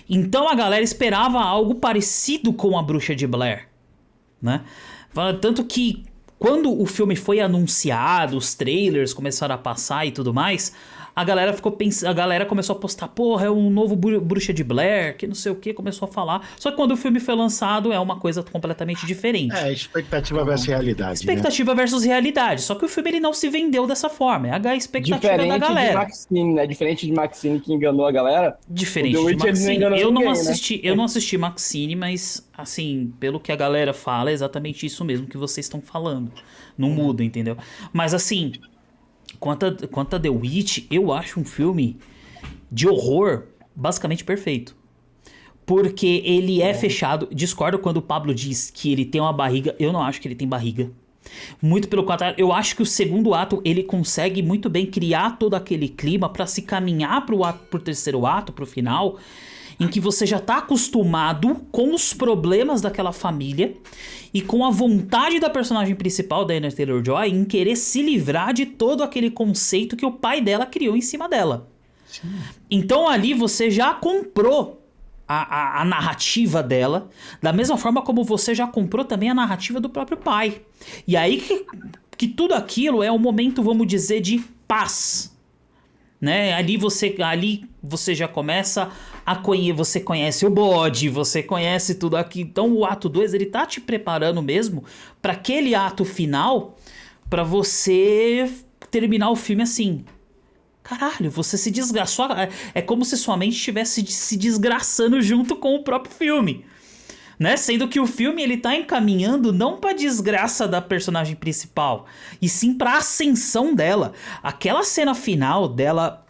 Então a galera esperava algo parecido com a Bruxa de Blair, né? Tanto que quando o filme foi anunciado, os trailers começaram a passar e tudo mais, a galera começou a postar, porra, é um novo Bruxa de Blair, que não sei o que, começou a falar. Só que quando o filme foi lançado é uma coisa completamente diferente. Expectativa versus realidade. Expectativa versus realidade. Só que o filme ele não se vendeu dessa forma. É a expectativa diferente da galera. De Maxine, né? Diferente de Maxine que enganou a galera. Diferente de Maxine. Eu não assisti Maxine, mas assim, pelo que a galera fala, é exatamente isso mesmo que vocês estão falando. Não muda, entendeu? Mas assim, quanto a The Witch, eu acho um filme de horror basicamente perfeito. Porque ele é fechado. Discordo quando o Pablo diz que ele tem uma barriga. Eu não acho que ele tem barriga. Muito pelo contrário, eu acho que o segundo ato ele consegue muito bem criar todo aquele clima pra se caminhar pro terceiro ato, pro final, em que você já tá acostumado com os problemas daquela família e com a vontade da personagem principal, da Anya Taylor-Joy, em querer se livrar de todo aquele conceito que o pai dela criou em cima dela. Sim. Então ali você já comprou a narrativa dela, da mesma forma como você já comprou também a narrativa do próprio pai. E aí que tudo aquilo é um momento, vamos dizer, de paz, né? Ali você já começa você conhece o bode, você conhece tudo aqui. Então o ato 2 ele tá te preparando mesmo para aquele ato final, para você terminar o filme assim. Caralho, você se desgraçou. É como se sua mente estivesse se desgraçando junto com o próprio filme, né? Sendo que o filme ele tá encaminhando não pra desgraça da personagem principal, e sim pra ascensão dela. Aquela cena final dela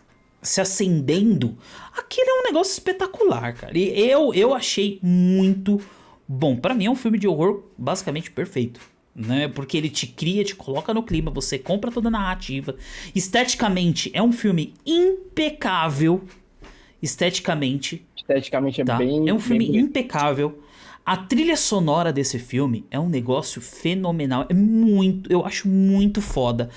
se acendendo, aquilo é um negócio espetacular, cara. E eu achei muito bom. Pra mim é um filme de horror basicamente perfeito, né? Porque ele te cria, te coloca no clima, você compra toda a narrativa. Esteticamente é um filme impecável. Esteticamente é tá? bem... É um filme bem... impecável. A trilha sonora desse filme é um negócio fenomenal. Eu acho muito foda.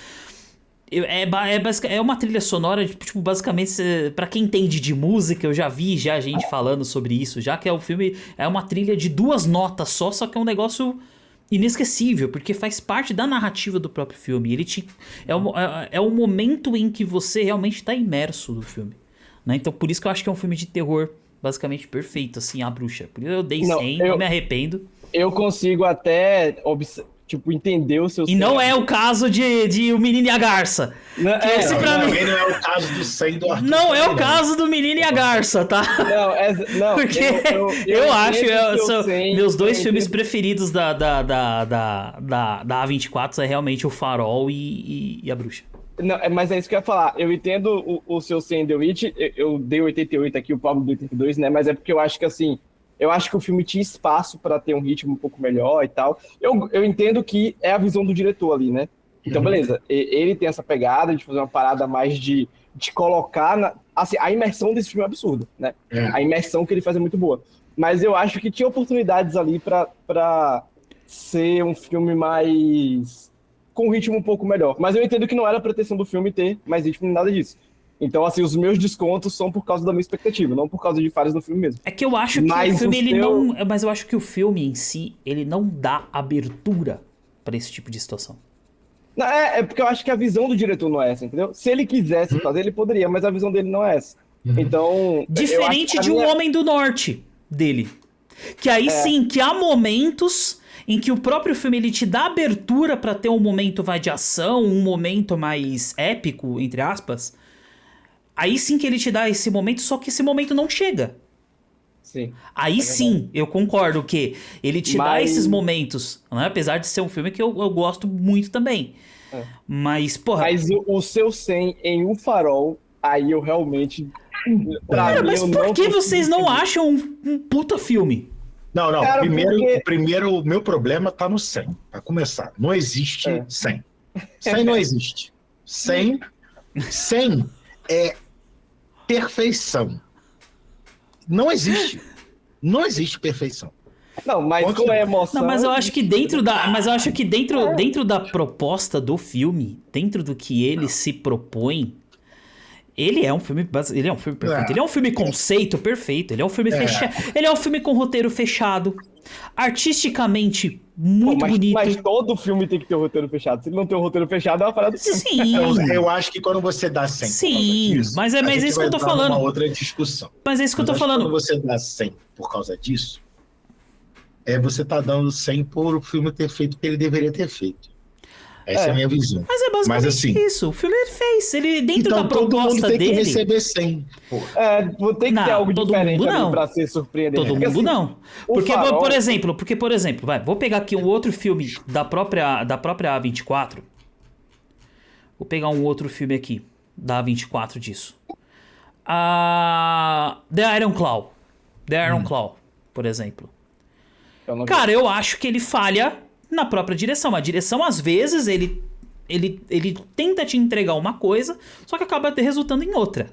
É uma trilha sonora, tipo, basicamente, pra quem entende de música, eu já vi gente falando sobre isso, já que o filme é uma trilha de 2 notas só que é um negócio inesquecível, porque faz parte da narrativa do próprio filme. É o momento em que você realmente tá imerso no filme, né? Então por isso que eu acho que é um filme de terror basicamente perfeito, assim, A Bruxa. Por isso eu dei 100, não me arrependo. Eu consigo até, tipo, entender o seu... E não é o caso de O Menino e a Garça. Esse pra mim... não é o caso do 100 do Arthur. Não é o caso do Menino e a Garça, tá? Não, porque eu acho são meus dois filmes preferidos da A24 é realmente O Farol e A Bruxa. Não, mas é isso que eu ia falar. Eu entendo o seu 100 The Witch, eu dei 88 aqui, o Pablo deu 82, né? Mas é porque eu acho que, assim, eu acho que o filme tinha espaço para ter um ritmo um pouco melhor e tal. Eu entendo que é a visão do diretor ali, né? Então, beleza, ele tem essa pegada de fazer uma parada mais de colocar... assim, a imersão desse filme é absurda, né? A imersão que ele faz é muito boa. Mas eu acho que tinha oportunidades ali para ser um filme mais... com um ritmo um pouco melhor. Mas eu entendo que não era a pretensão do filme ter mais ritmo nem nada disso. Então, assim, os meus descontos são por causa da minha expectativa, não por causa de falhas no filme mesmo. É que eu acho que o filme, ele não... Mas eu acho que o filme em si, ele não dá abertura pra esse tipo de situação. Não, é porque eu acho que a visão do diretor não é essa, entendeu? Se ele quisesse fazer, ele poderia, mas a visão dele não é essa. Então... Diferente de Um Homem do Norte, dele. Que aí sim, que há momentos... em que o próprio filme ele te dá abertura pra ter um momento de ação, um momento mais épico, entre aspas. Aí sim que ele te dá esse momento, só que esse momento não chega. Sim. Aí sim, eu concordo que ele te dá esses momentos, né? Apesar de ser um filme que eu gosto muito também. Mas, porra... Mas o seu 100 em O Farol, aí eu realmente... Cara, mas por que vocês não acham um puta filme? Não, Cara, primeiro o meu problema tá no 100, pra começar. Não existe 100. 100 não existe. 100 é perfeição. Não existe. Não existe perfeição. Não, mas com a emoção... Não, mas eu acho que dentro da proposta do filme, dentro do que ele se propõe, ele é um filme perfeito. Ele é um filme conceito perfeito. Ele é um filme fechado. Ele é um filme com roteiro fechado. Artisticamente muito bonito. Mas todo filme tem que ter um roteiro fechado. Se ele não tem um roteiro fechado, é uma parada do filme. Sim. Eu acho que quando você dá 100 Sim, disso, mas é isso que eu tô falando. Uma outra discussão. Mas é isso que eu tô falando. Quando você dá 100 por causa disso, você tá dando 100 por o filme ter feito o que ele deveria ter feito. Essa é a minha visão. Mas é basicamente isso. O filme ele fez. Ele, dentro da proposta todo mundo tem dele... que receber 100. Porra. Vou ter que ter algo diferente ali pra ser surpreendente. Todo mundo não. Porque, por exemplo, vou pegar aqui um outro filme da própria A24. Vou pegar um outro filme aqui da A24 disso. The Iron Claw. The Iron Claw, por exemplo. Cara, eu acho que ele falha na própria direção. A direção, às vezes, ele tenta te entregar uma coisa, só que acaba resultando em outra.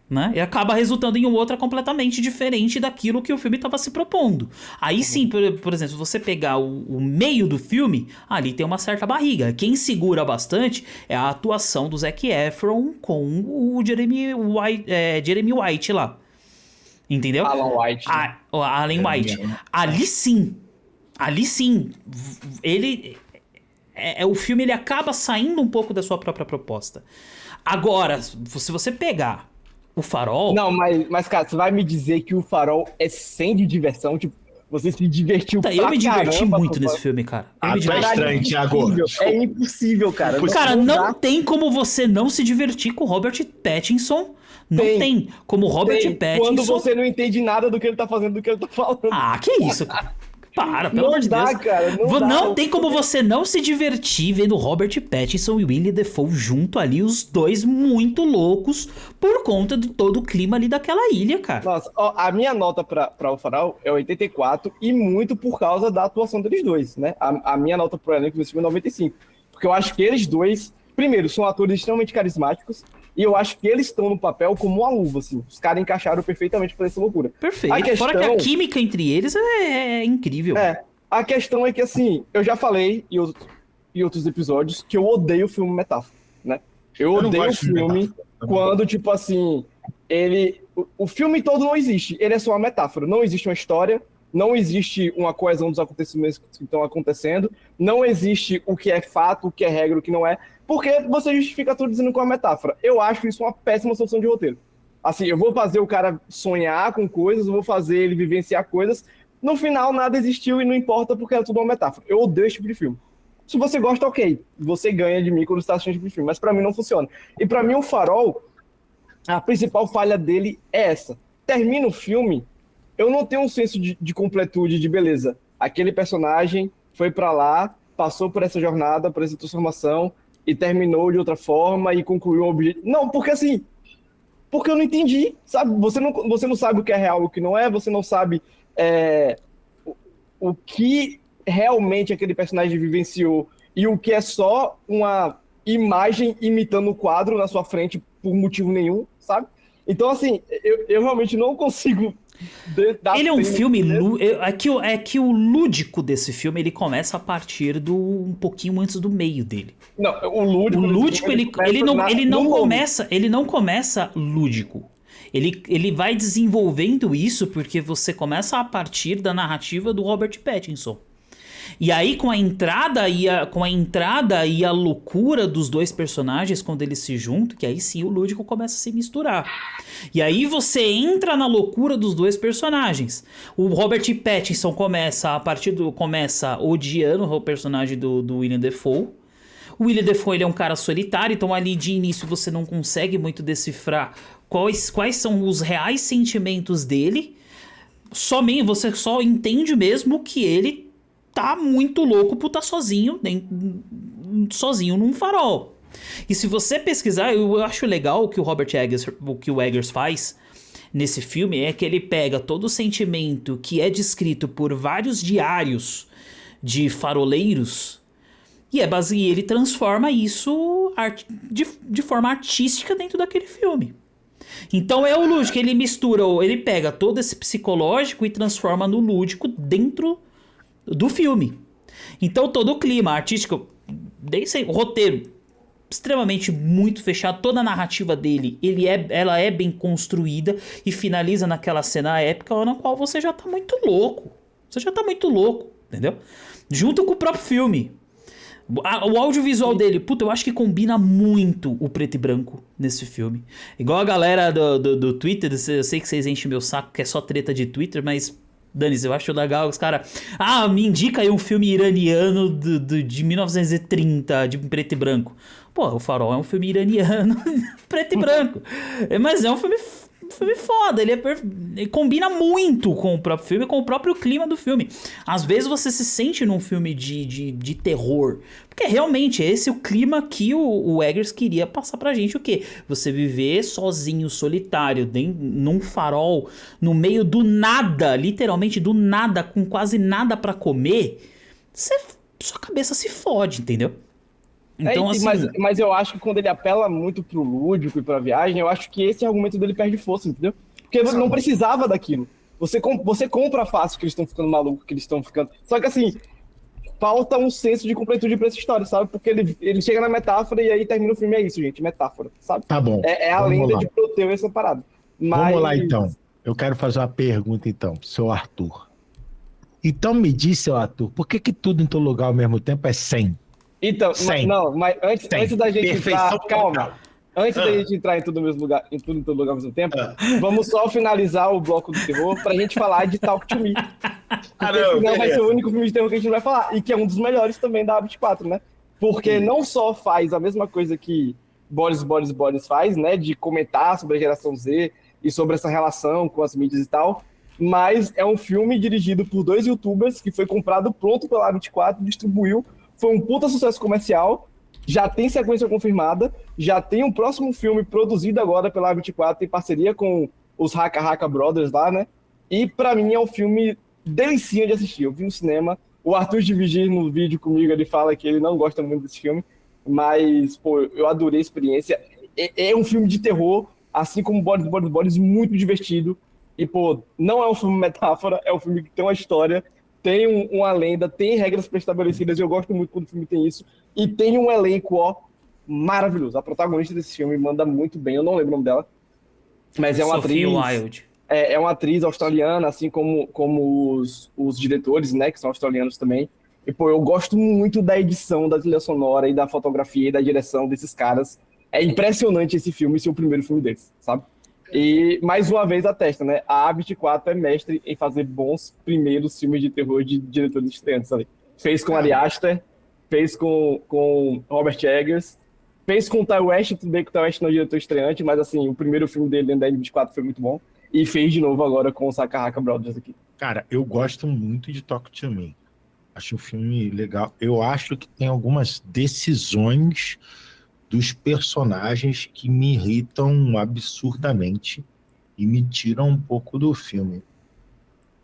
Né? E acaba resultando em outra completamente diferente daquilo que o filme estava se propondo. Aí sim, por exemplo, se você pegar o meio do filme, ali tem uma certa barriga. Quem segura bastante é a atuação do Zac Efron com o Jeremy White lá. Entendeu? Alan White. Alan White. Ali sim, ele... o filme ele acaba saindo um pouco da sua própria proposta. Agora, se você pegar O Farol... Não, mas cara, você vai me dizer que O Farol é 100 de diversão? Tipo, você se divertiu pra Eu me diverti caramba, muito nesse filme, cara. É estranho, Thiago. É impossível, cara. Cara, não tem como você não se divertir com o Robert Pattinson. Não tem. Como Robert Pattinson... Quando você não entende nada do que ele tá fazendo, do que ele tá falando. Que isso, cara. Para, pelo amor de Deus. Cara, não tem como você não se divertir vendo Robert Pattinson e Willem Dafoe junto ali, os dois muito loucos, por conta de todo o clima ali daquela ilha, cara. Nossa, a minha nota pra O Farol é 84 e muito por causa da atuação deles dois, né? A minha nota pro elenco desse filme é 95. Porque eu acho que eles dois, primeiro, são atores extremamente carismáticos. E eu acho que eles estão no papel como uma luva, assim. Os caras encaixaram perfeitamente pra essa loucura. Perfeito. Fora que a química entre eles é incrível. A questão é que, assim, eu já falei em outros episódios que eu odeio o filme metáfora, né? Eu odeio o filme quando, tipo assim, o filme todo não existe. Ele é só uma metáfora. Não existe uma história, não existe uma coesão dos acontecimentos que estão acontecendo, não existe o que é fato, o que é regra, o que não é, porque você justifica tudo dizendo que é uma metáfora. Eu acho isso uma péssima solução de roteiro. Assim, eu vou fazer o cara sonhar com coisas, eu vou fazer ele vivenciar coisas, no final nada existiu e não importa porque era tudo uma metáfora. Eu odeio esse tipo de filme. Se você gosta, ok, você ganha de mim quando você está assistindo esse tipo de filme, mas pra mim não funciona. E pra mim o Farol, a principal falha dele é essa. Termina o filme, eu não tenho um senso de completude, de beleza. Aquele personagem foi pra lá, passou por essa jornada, por essa transformação, e terminou de outra forma e concluiu o objetivo. Não, porque assim, porque eu não entendi, sabe? Você não sabe o que é real e o que não é, você não sabe o que realmente aquele personagem vivenciou e o que é só uma imagem imitando o quadro na sua frente por motivo nenhum, sabe? Então, assim, eu realmente não consigo dar Ele é um frame filme... nesse- É que o lúdico desse filme, ele começa a partir do um pouquinho antes do meio dele. Não, o lúdico... O desse lúdico, filme, começa ele não no logo. começa, ele não começa lúdico. Ele vai desenvolvendo isso porque você começa a partir da narrativa do Robert Pattinson. E aí com a entrada e a loucura dos dois personagens quando eles se juntam, que aí sim o lúdico começa a se misturar. E aí você entra na loucura dos dois personagens. O Robert Pattinson começa odiando o personagem do William Dafoe. O William Dafoe ele é um cara solitário, então ali de início você não consegue muito decifrar quais são os reais sentimentos dele. Você só entende mesmo que ele tá muito louco por estar sozinho num farol. E se você pesquisar, eu acho legal o que o Eggers faz nesse filme, é que ele pega todo o sentimento que é descrito por vários diários de faroleiros e ele transforma isso de forma artística dentro daquele filme. Então é o lúdico, ele pega todo esse psicológico e transforma no lúdico dentro do filme. Então todo o clima artístico, o roteiro extremamente muito fechado, toda a narrativa dele, ela é bem construída e finaliza naquela cena épica na qual você já tá muito louco. Você já tá muito louco, entendeu? Junto com o próprio filme. O audiovisual dele, puta, eu acho que combina muito o preto e branco nesse filme. Igual a galera do Twitter, eu sei que vocês enchem meu saco, que é só treta de Twitter, mas dane-se, eu acho legal os caras... me indica aí um filme iraniano de 1930, de preto e branco. Pô, O Farol é um filme iraniano, preto e branco. Mas é um filme foda, ele combina muito com o próprio filme, com o próprio clima do filme. Às vezes você se sente num filme de terror, porque realmente esse é o clima que o Eggers queria passar pra gente, o quê? Você viver sozinho, solitário, num farol, no meio do nada, literalmente do nada, com quase nada pra comer, sua cabeça se fode, entendeu? Então, assim... mas eu acho que quando ele apela muito pro lúdico e pra viagem, eu acho que esse argumento dele perde força, entendeu? Porque você não precisava daquilo. Você compra fácil que eles estão ficando malucos, que eles estão ficando... Só que assim, falta um senso de completude pra essa história, sabe? Porque ele chega na metáfora e aí termina o filme, é isso, gente, metáfora, sabe? Tá bom. É a lenda de Proteu essa parada. Vamos lá, então. Eu quero fazer uma pergunta, então, pro seu Arthur. Então me diz, seu Arthur, por que tudo em todo lugar ao mesmo tempo é 100? Então, mas antes da gente Perfeição entrar, calma. Antes da gente entrar em tudo no mesmo lugar, em todo lugar ao mesmo tempo, vamos só finalizar o bloco do terror pra gente falar de Talk to Me. Porque senão vai ser o único filme de terror que a gente vai falar. E que é um dos melhores também da A24, né? Porque não só faz a mesma coisa que Boris faz, né? De comentar sobre a geração Z e sobre essa relação com as mídias e tal, mas é um filme dirigido por 2 youtubers que foi comprado pronto pela A24, distribuiu. Foi um puta sucesso comercial, já tem sequência confirmada, já tem um próximo filme produzido agora pela A24 em parceria com os Haka Brothers lá, né? E pra mim é um filme delicinha de assistir. Eu vi no cinema, o Arthur dividir no vídeo comigo, ele fala que ele não gosta muito desse filme, mas, pô, eu adorei a experiência. É um filme de terror, assim como Boris, muito divertido. E, pô, não é um filme metáfora, é um filme que tem uma história, tem uma lenda, tem regras pré-estabelecidas, eu gosto muito quando o filme tem isso, e tem um elenco, ó, maravilhoso. A protagonista desse filme manda muito bem, eu não lembro o nome dela, mas é uma Sophia atriz... Wilde. é uma atriz australiana, assim como os diretores, né, que são australianos também. E, pô, eu gosto muito da edição, da trilha sonora e da fotografia e da direção desses caras. É impressionante esse filme ser o primeiro filme deles, sabe? E, mais uma vez, atesta, né? A A24 é mestre em fazer bons primeiros filmes de terror de diretores estreantes ali. Fez com Ari Aster, fez com Robert Eggers, fez com o Ty West, tudo bem que o Ty West não é diretor estreante, mas, assim, o primeiro filme dele dentro da A24 foi muito bom. E fez de novo agora com o Sakahaka Brothers aqui. Cara, eu gosto muito de Talk to Me. Acho um filme legal. Eu acho que tem algumas decisões dos personagens que me irritam absurdamente e me tiram um pouco do filme.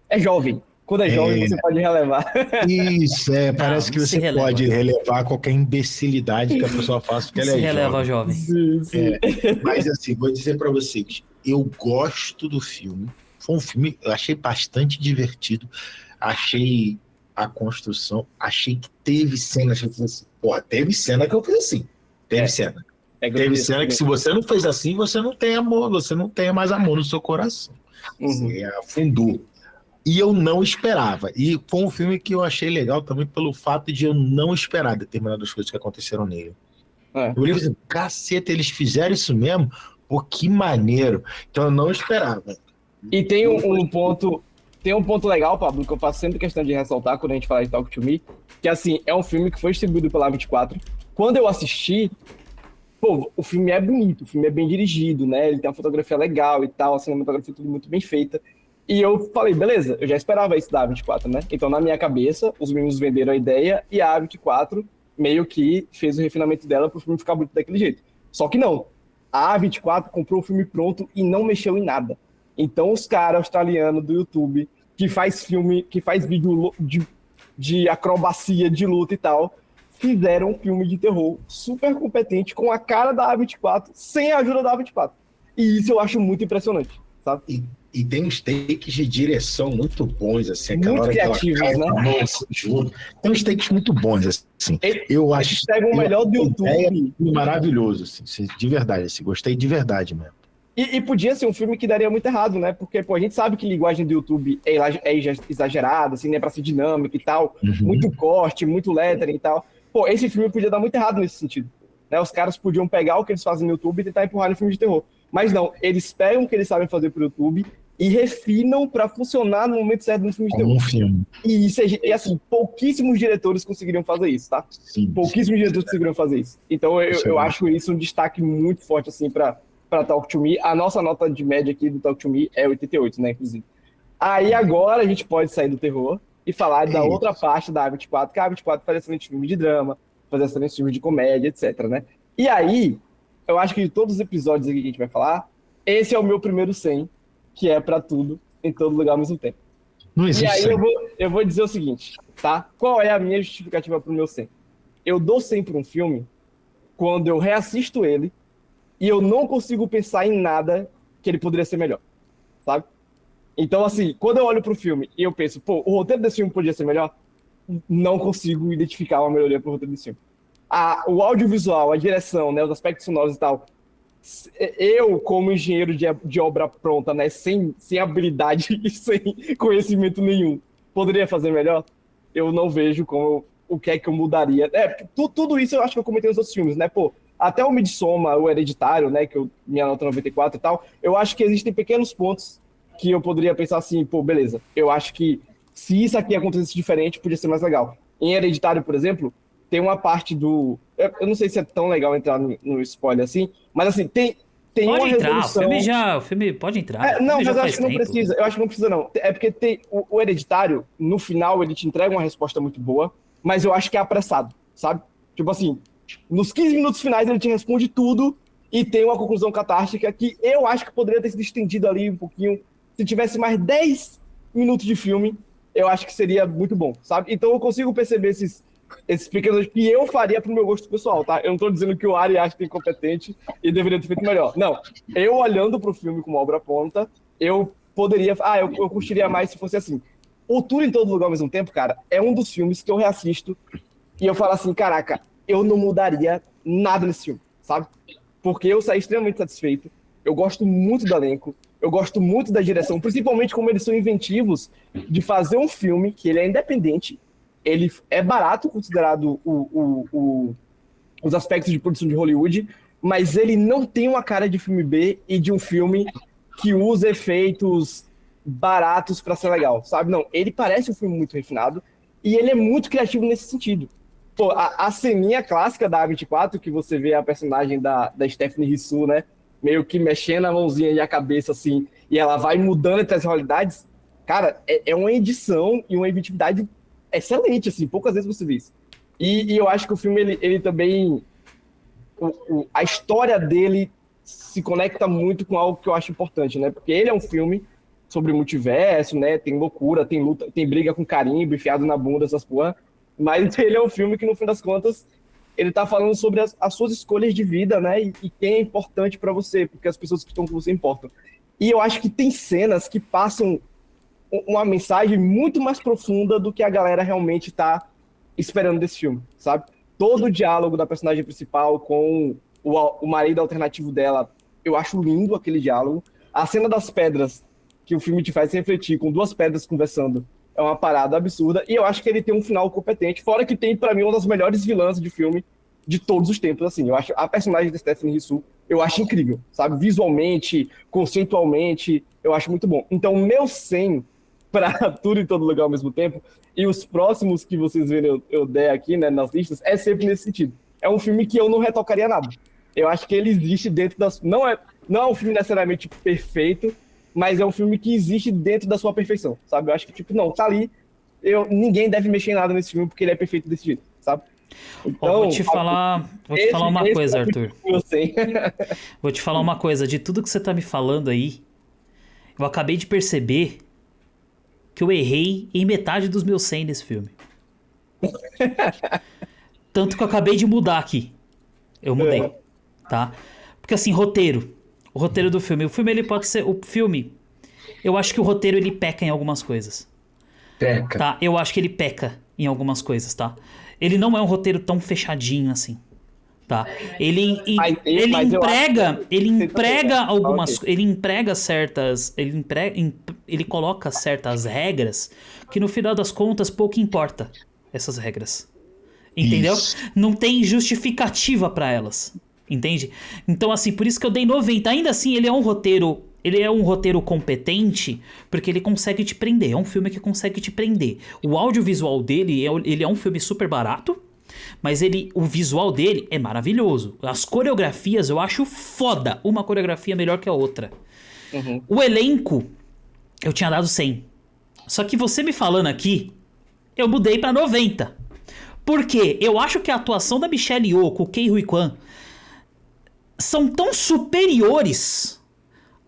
É jovem. Quando é jovem, você pode relevar. Isso, parece que você releva. pode relevar qualquer imbecilidade que a pessoa faça, porque ela Se é releva, jovem. jovem. Mas assim, vou dizer pra vocês, eu gosto do filme. Foi um filme, eu achei bastante divertido. Achei a construção, achei que teve cenas que eu falei assim, porra, teve cena que eu fiz assim. Teve cena. Teve cena que se você não fez assim, você não tem amor, você não tem mais amor no seu coração. Você afundou. E eu não esperava. E foi um filme que eu achei legal também pelo fato de eu não esperar determinadas coisas que aconteceram nele. Eu olhei e falei, caceta, eles fizeram isso mesmo? Pô, que maneiro. Então eu não esperava. E tem um ponto legal, Pablo, que eu faço sempre questão de ressaltar quando a gente fala de Talk to Me, que assim, é um filme que foi distribuído pela A24. Quando eu assisti, pô, o filme é bonito, o filme é bem dirigido, né? Ele tem uma fotografia legal e tal, a cinematografia tudo muito bem feita. E eu falei, beleza, eu já esperava isso da A24, né? Então, na minha cabeça, os meninos venderam a ideia e a A24 meio que fez o refinamento dela pro filme ficar bonito daquele jeito. Só que não. A A24 comprou o filme pronto e não mexeu em nada. Então, os caras australianos do YouTube, que faz vídeo de acrobacia, de luta e tal, fizeram um filme de terror super competente com a cara da A24, sem a ajuda da A24. E isso eu acho muito impressionante, sabe? E tem uns takes de direção muito bons, assim. Muito criativos, né? Tem uns takes muito bons, assim. Eu acho que pegam o melhor do YouTube. Maravilhoso, assim, de verdade, assim, gostei de verdade mesmo. E podia ser um filme que daria muito errado, né? Porque, pô, a gente sabe que linguagem do YouTube é exagerada, assim, né? Pra ser dinâmica e tal. Muito corte, muito lettering e tal. Pô, esse filme podia dar muito errado nesse sentido. Né? Os caras podiam pegar o que eles fazem no YouTube e tentar empurrar no filme de terror. Mas não, eles pegam o que eles sabem fazer pro YouTube e refinam pra funcionar no momento certo no filme de terror. E assim, pouquíssimos diretores conseguiriam fazer isso, tá? Sim. Pouquíssimos diretores conseguiriram fazer isso. Então eu acho isso um destaque muito forte, assim, pra Talk to Me. A nossa nota de média aqui do Talk to Me é 88, né, inclusive. Aí agora a gente pode sair do terror e falar da outra parte da A24, que a A24 faz excelente filme de drama, faz excelente filme de comédia, etc, né? E aí, eu acho que de todos os episódios aqui que a gente vai falar, esse é o meu primeiro 100, que é pra tudo, em todo lugar ao mesmo tempo. Não existe. E aí eu vou dizer o seguinte, tá? Qual é a minha justificativa pro meu 100? Eu dou 100 pra um filme quando eu reassisto ele e eu não consigo pensar em nada que ele poderia ser melhor, sabe? Então, assim, quando eu olho pro filme e eu penso, pô, o roteiro desse filme podia ser melhor, não consigo identificar uma melhoria pro roteiro desse filme. O audiovisual, a direção, né, os aspectos sonoros e tal, eu, como engenheiro de obra pronta, né, sem habilidade e sem conhecimento nenhum, poderia fazer melhor? Eu não vejo o que é que eu mudaria. Tudo isso eu acho que eu comentei nos outros filmes, né, pô, até o Midsommar, o Hereditário, né, que minha nota 94 e tal, eu acho que existem pequenos pontos que eu poderia pensar assim, pô, beleza, eu acho que se isso aqui acontecesse diferente, podia ser mais legal. Em Hereditário, por exemplo, tem uma parte do... Eu não sei se é tão legal entrar no spoiler assim, mas assim, tem uma resolução... O filme pode entrar. Não, mas eu acho que não precisa. Eu acho que não precisa, não. É porque tem o Hereditário, no final, ele te entrega uma resposta muito boa, mas eu acho que é apressado, sabe? Tipo assim, nos 15 minutos finais ele te responde tudo e tem uma conclusão catártica que eu acho que poderia ter sido estendido ali um pouquinho. Se tivesse mais 10 minutos de filme, eu acho que seria muito bom, sabe? Então eu consigo perceber esses pequenos que eu faria pro meu gosto pessoal, tá? Eu não tô dizendo que o Ari acha que é incompetente e deveria ter feito melhor. Não. Eu olhando pro filme como obra pronta, eu poderia... eu curtiria mais se fosse assim. O Tudo em Todo Lugar ao Mesmo Tempo, cara, é um dos filmes que eu reassisto e eu falo assim, caraca, eu não mudaria nada nesse filme, sabe? Porque eu saí extremamente satisfeito, eu gosto muito do elenco, Eu gosto muito da direção, principalmente como eles são inventivos de fazer um filme que ele é independente, ele é barato considerado os aspectos de produção de Hollywood, mas ele não tem uma cara de filme B e de um filme que usa efeitos baratos pra ser legal, sabe? Não, ele parece um filme muito refinado e ele é muito criativo nesse sentido. Pô, a ceninha clássica da A24, que você vê a personagem da Stephanie Hsu, né? Meio que mexendo a mãozinha e a cabeça, assim, e ela vai mudando entre as realidades. Cara, é uma edição e uma inventividade excelente, assim, poucas vezes você vê isso. E eu acho que o filme, ele também... a história dele se conecta muito com algo que eu acho importante, né? Porque ele é um filme sobre multiverso, né? Tem loucura, tem luta, tem briga com carimbo, enfiado na bunda, essas porra. Mas ele é um filme que, no fim das contas, ele tá falando sobre as suas escolhas de vida, né? E quem é importante pra você, porque as pessoas que estão com você importam. E eu acho que tem cenas que passam uma mensagem muito mais profunda do que a galera realmente tá esperando desse filme, sabe? Todo o diálogo da personagem principal com o marido alternativo dela, eu acho lindo aquele diálogo. A cena das pedras, que o filme te faz refletir, com duas pedras conversando, é uma parada absurda. E eu acho que ele tem um final competente, fora que tem, pra mim, uma das melhores vilãs de filme de todos os tempos, assim. Eu acho a personagem da Stephanie Hsu, eu acho incrível, sabe? Visualmente, conceitualmente, eu acho muito bom. Então, meu 100 para tudo em todo lugar ao mesmo tempo, e os próximos que vocês verem eu der aqui, né, nas listas, é sempre nesse sentido. É um filme que eu não retocaria nada. Eu acho que ele existe dentro das... Não é um filme necessariamente perfeito, mas é um filme que existe dentro da sua perfeição, sabe? Eu acho que, tipo, não, tá ali, ninguém deve mexer em nada nesse filme porque ele é perfeito desse jeito, sabe? Então, vou te falar uma coisa, Arthur. Vou te falar uma coisa. De tudo que você tá me falando aí, eu acabei de perceber que eu errei em metade dos meus 100 nesse filme. Tanto que eu acabei de mudar aqui. Eu mudei, tá? Porque assim, roteiro. O roteiro do filme. O filme, ele pode ser... O filme, eu acho que o roteiro, ele peca em algumas coisas. Peca. Tá? Eu acho que ele peca em algumas coisas, tá? Ele não é um roteiro tão fechadinho assim. Tá? Ele emprega algumas, ele emprega certas, ele coloca certas regras que no final das contas pouco importa essas regras. Entendeu? Isso. Não tem justificativa pra elas. Entende? Então assim, por isso que eu dei 90. Ainda assim, ele é um roteiro competente, porque ele consegue te prender. É um filme que consegue te prender. O audiovisual dele, ele é um filme super barato, mas o visual dele é maravilhoso. As coreografias eu acho foda. Uma coreografia melhor que a outra. Uhum. O elenco, eu tinha dado 100. Só que você me falando aqui, eu mudei pra 90. Por quê? Eu acho que a atuação da Michelle Yeoh com o Ke Huy Quan são tão superiores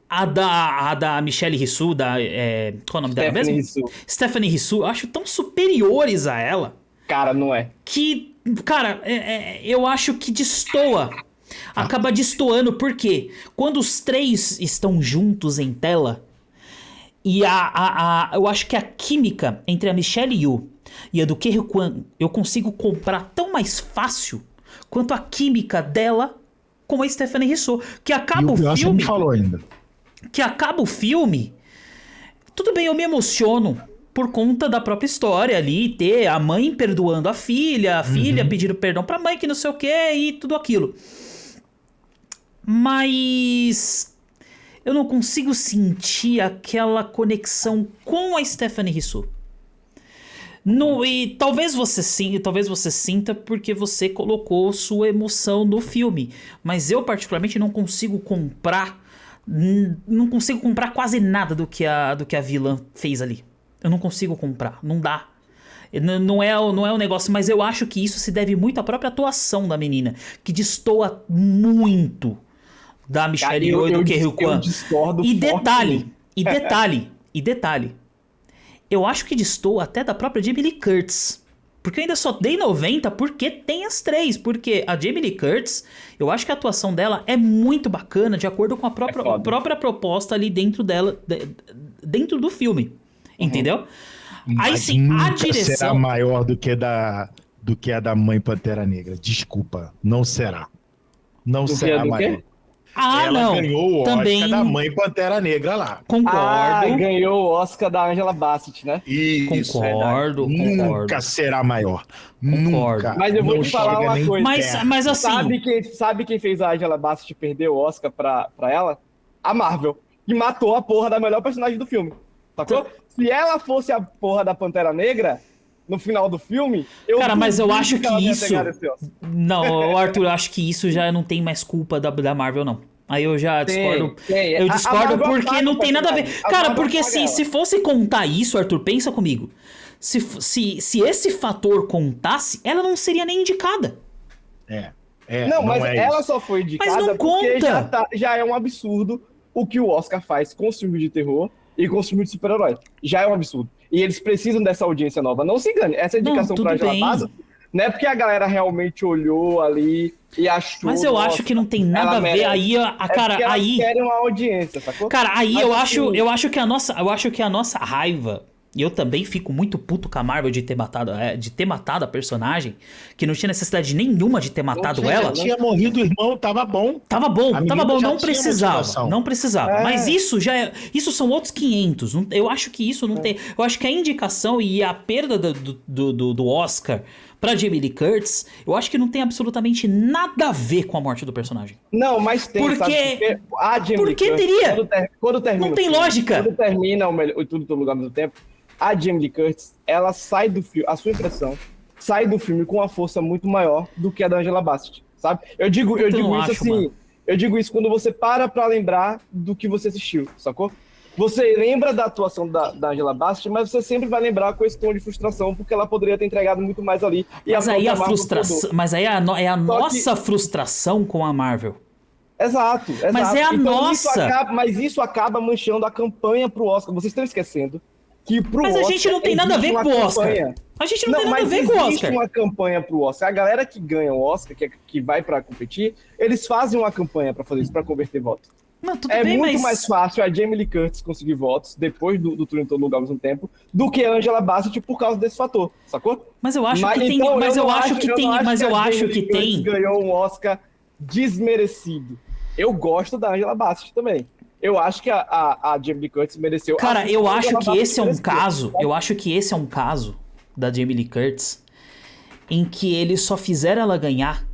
à da Michelle Hsu, qual é o nome dela mesmo? Stephanie Hsu. Eu acho tão superiores a ela. Cara, não é. Que, cara, eu acho que destoa. Acaba destoando, porque quando os três estão juntos em tela, e eu acho que a química entre a Michelle Yeoh e a do Ke Huy Quan, eu consigo comprar tão mais fácil quanto a química dela com a Stephanie Hsu. Que acaba o filme... Você me falou ainda. Que acaba o filme... Tudo bem, eu me emociono por conta da própria história ali, ter a mãe perdoando a filha pedindo perdão pra mãe, que não sei o que, e tudo aquilo. Mas eu não consigo sentir aquela conexão com a Stephanie Hsu. E talvez você sinta porque você colocou sua emoção no filme. Mas eu particularmente não consigo comprar quase nada do que a vilã fez ali. Eu não consigo comprar, não dá. Não é um negócio, mas eu acho que isso se deve muito à própria atuação da menina, que destoa muito da Michelle Yeoh e do Ke Huy Quan. E detalhe, eu acho que destoa até da própria Jamie Lee Curtis. Porque eu ainda só dei 90 porque tem as três. Porque a Jamie Lee Curtis, eu acho que a atuação dela é muito bacana, de acordo com a própria proposta ali dentro dela, dentro do filme. Entendeu? Aí sim, a direção será maior do que a da Mãe Pantera Negra. Desculpa, não será. Não será maior. Ah, ela não. ganhou o Oscar Também da Mãe Pantera Negra lá. concordo. Ganhou o Oscar da Angela Bassett, né? Isso. Concordo, Nunca concordo. será maior. Concordo. Nunca. Mas eu vou Não te falar chega uma nem coisa. perto. Mas assim, Sabe quem fez a Angela Bassett perder o Oscar pra ela? A Marvel. Que matou a porra da melhor personagem do filme. Sacou? Se ela fosse a porra da Pantera Negra, no final do filme, cara, mas eu duvido acho que ela ia isso. pegar esse Oscar. Não, Arthur, eu acho que isso já não tem mais culpa da Marvel, não. Aí eu já discordo. tem. Eu A discordo Marvel porque apaga não o tem nada a ver. personagem. A Cara, Marvel porque apaga assim, ela. se fosse contar isso, Arthur, pensa comigo. Se esse fator contasse, ela não seria nem indicada. Não, mas é ela isso. só foi indicada Mas não porque conta. já é um absurdo o que o Oscar faz com os filmes de terror e com os filmes de super-herói. Já é um absurdo. E eles precisam dessa audiência nova. Não se engane, essa indicação tudo pra Angela bem. Bassett não é porque a galera realmente olhou ali e achou... Mas eu nossa, acho que não tem nada ela a ver. merece. Aí, É porque cara, elas aí. querem uma audiência, sacou? Cara, aí Mas, eu assim, acho que a nossa raiva, e eu também fico muito puto com a Marvel de ter matado a personagem, que não tinha necessidade nenhuma de ter matado tinha, ela. não. Tinha morrido o irmão, tava bom. Tava bom, A menina já não tinha precisava, motivação. não precisava. É. Mas isso isso são outros 500. Eu acho que isso não tem. Eu acho que a indicação e a perda do Oscar pra Jamie Lee Curtis, eu acho que não tem absolutamente nada a ver com a morte do personagem. Não, mas tem, Porque- sabe? Porque a Jamie Por Lee que Curtis, teria? Quando termina Não o tem filme, lógica. Quando termina o Tudo em Todo Lugar ao mesmo tempo, a Jamie Lee Curtis, ela sai do filme, a sua impressão, sai do filme com uma força muito maior do que a da Angela Bassett, sabe? Eu digo não isso acho, assim, mano. eu digo isso quando você para pra lembrar do que você assistiu, sacou? Você lembra da atuação da Angela Bassett, mas você sempre vai lembrar com esse tom de frustração, porque ela poderia ter entregado muito mais ali. E Mas aí própria a Marvel frustração, mudou. mas aí é a que- nossa frustração com a Marvel. Exato. Mas é a Então, nossa. Mas isso acaba manchando a campanha pro Oscar. Vocês estão esquecendo que pro Mas a Oscar gente não tem nada a ver existe com o uma Oscar. campanha. A gente não tem nada a mas ver com o existe Oscar. uma campanha pro Oscar. A galera que ganha o Oscar, que vai pra competir, eles fazem uma campanha pra fazer isso, pra converter votos. Não, tudo É bem, muito mas mais fácil a Jamie Lee Curtis conseguir votos depois do Tudo em Todo Lugar ao mesmo tempo do que a Angela Bassett por causa desse fator, sacou? Mas eu acho que tem, então, mas eu não acho que eu tem, não mas eu a acho Jamie que Lee Curtis tem. ganhou um Oscar desmerecido. Eu gosto da Angela Bassett também. Eu acho que a Jamie Lee Curtis mereceu. Cara, assim eu como a acho Angela que Bassett esse é um mereceu. caso, eu acho que esse é um caso da Jamie Lee Curtis em que eles só fizeram ela ganhar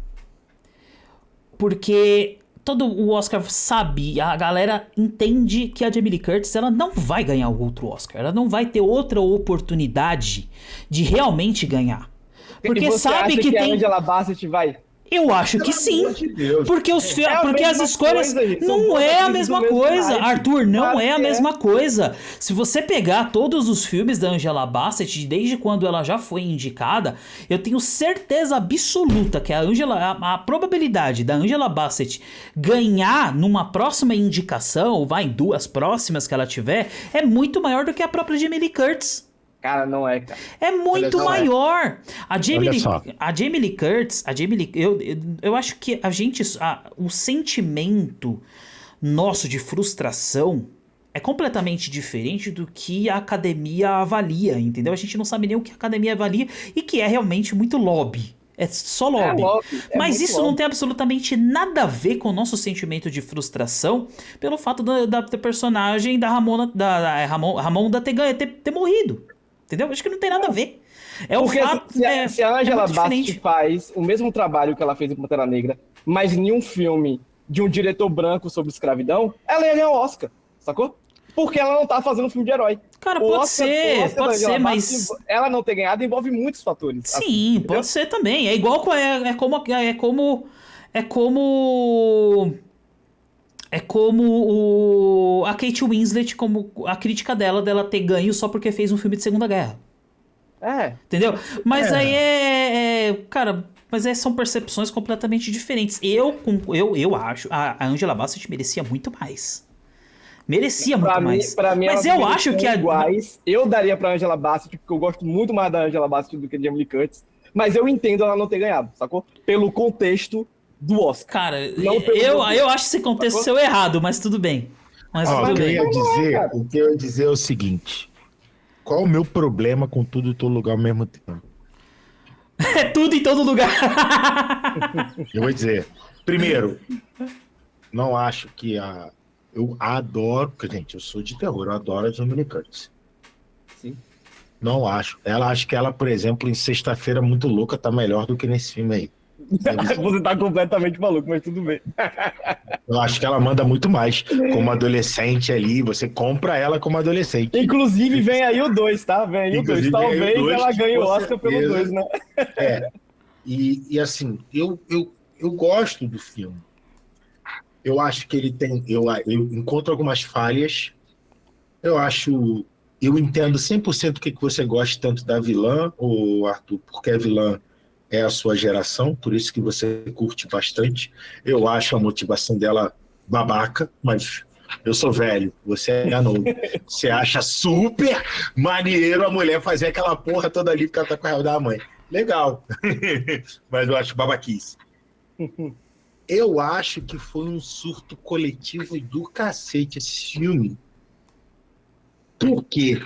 porque todo o Oscar sabe, a galera entende que a Jamie Lee Curtis ela não vai ganhar o outro Oscar, ela não vai ter outra oportunidade de realmente ganhar. Porque E você sabe acha que a tem. Angela Bassett vai? Eu acho que sim. amor de Deus. Porque, É a porque as mesma escolhas coisa, gente. São não duas é a atrizes mesma do mesmo coisa. naipe. Arthur, não Claro é a que mesma coisa. Se você pegar todos os filmes da Angela Bassett, desde quando ela já foi indicada, eu tenho certeza absoluta que a probabilidade da Angela Bassett ganhar numa próxima indicação, ou vai em duas próximas que ela tiver, é muito maior do que a própria Jamie Lee Curtis. Cara, não é, cara. É muito Olha só, maior. A Jamie Olha Lee, só. a Jamie Lee Curtis, eu acho que o sentimento nosso de frustração é completamente diferente do que a academia avalia, entendeu? A gente não sabe nem o que a academia avalia e que é realmente muito lobby. É só lobby. Mas muito isso lobby. não tem absolutamente nada a ver com o nosso sentimento de frustração pelo fato da personagem da Ramonda ter morrido. Entendeu? Acho que não tem nada a ver. É o Porque fato. se a Angela muito Bassett diferente. faz o mesmo trabalho que ela fez em Pantera Negra, mas em um filme de um diretor branco sobre escravidão, ela ia ganhar o Oscar, sacou? Porque ela não tá fazendo um filme de herói. Cara, O pode Oscar ser, da pode Angela ser, mas. Bassett, ela não ter ganhado envolve muitos fatores. assim, Sim, entendeu? pode ser também. É igual a Kate Winslet, como a crítica dela ter ganho só porque fez um filme de Segunda Guerra. É. Entendeu? Mas É. aí cara, são percepções completamente diferentes. Eu acho, a Angela Bassett merecia muito mais. Merecia muito mais. Pra mim, Mas elas eu acho que iguais. Eu daria pra Angela Bassett, porque eu gosto muito mais da Angela Bassett do que a Jamie Lee Curtis. Mas eu entendo ela não ter ganhado, sacou? Pelo contexto do Oscar. Cara, Não pelo eu acho que esse contexto seu errado, mas tudo bem. Mas Ó, tudo o que eu bem. ia dizer, cara. o que eu ia dizer é o seguinte: qual o meu problema com tudo e todo lugar ao mesmo tempo? É tudo em todo lugar. Eu vou dizer, primeiro, Não acho que a. Eu adoro, porque, gente, eu sou de terror, eu adoro a Jamie Lee Curtis. Sim. Não acho. Acho que ela, por exemplo, em Sexta-feira Muito Louca, tá melhor do que nesse filme aí. Você tá completamente maluco, mas tudo bem. Eu acho que ela manda muito mais como adolescente ali. Você compra ela como adolescente. Inclusive, vem aí o 2, tá? Vem aí o 2. Inclusive, vem aí o Talvez 2, ela ganhe o com Oscar pelo certeza. 2, né? E assim, eu gosto do filme. Eu acho que ele tem. Eu encontro algumas falhas. Eu acho. Eu entendo 100% o que você gosta tanto da vilã, o Arthur, porque a vilã é a sua geração, por isso que você curte bastante. Eu acho a motivação dela babaca, mas eu sou velho, você é novo. Você acha super maneiro a mulher fazer aquela porra toda ali porque ela tá com a raiva da mãe. Legal. Mas eu acho babaquice. Eu acho que foi um surto coletivo do cacete esse filme. Por quê?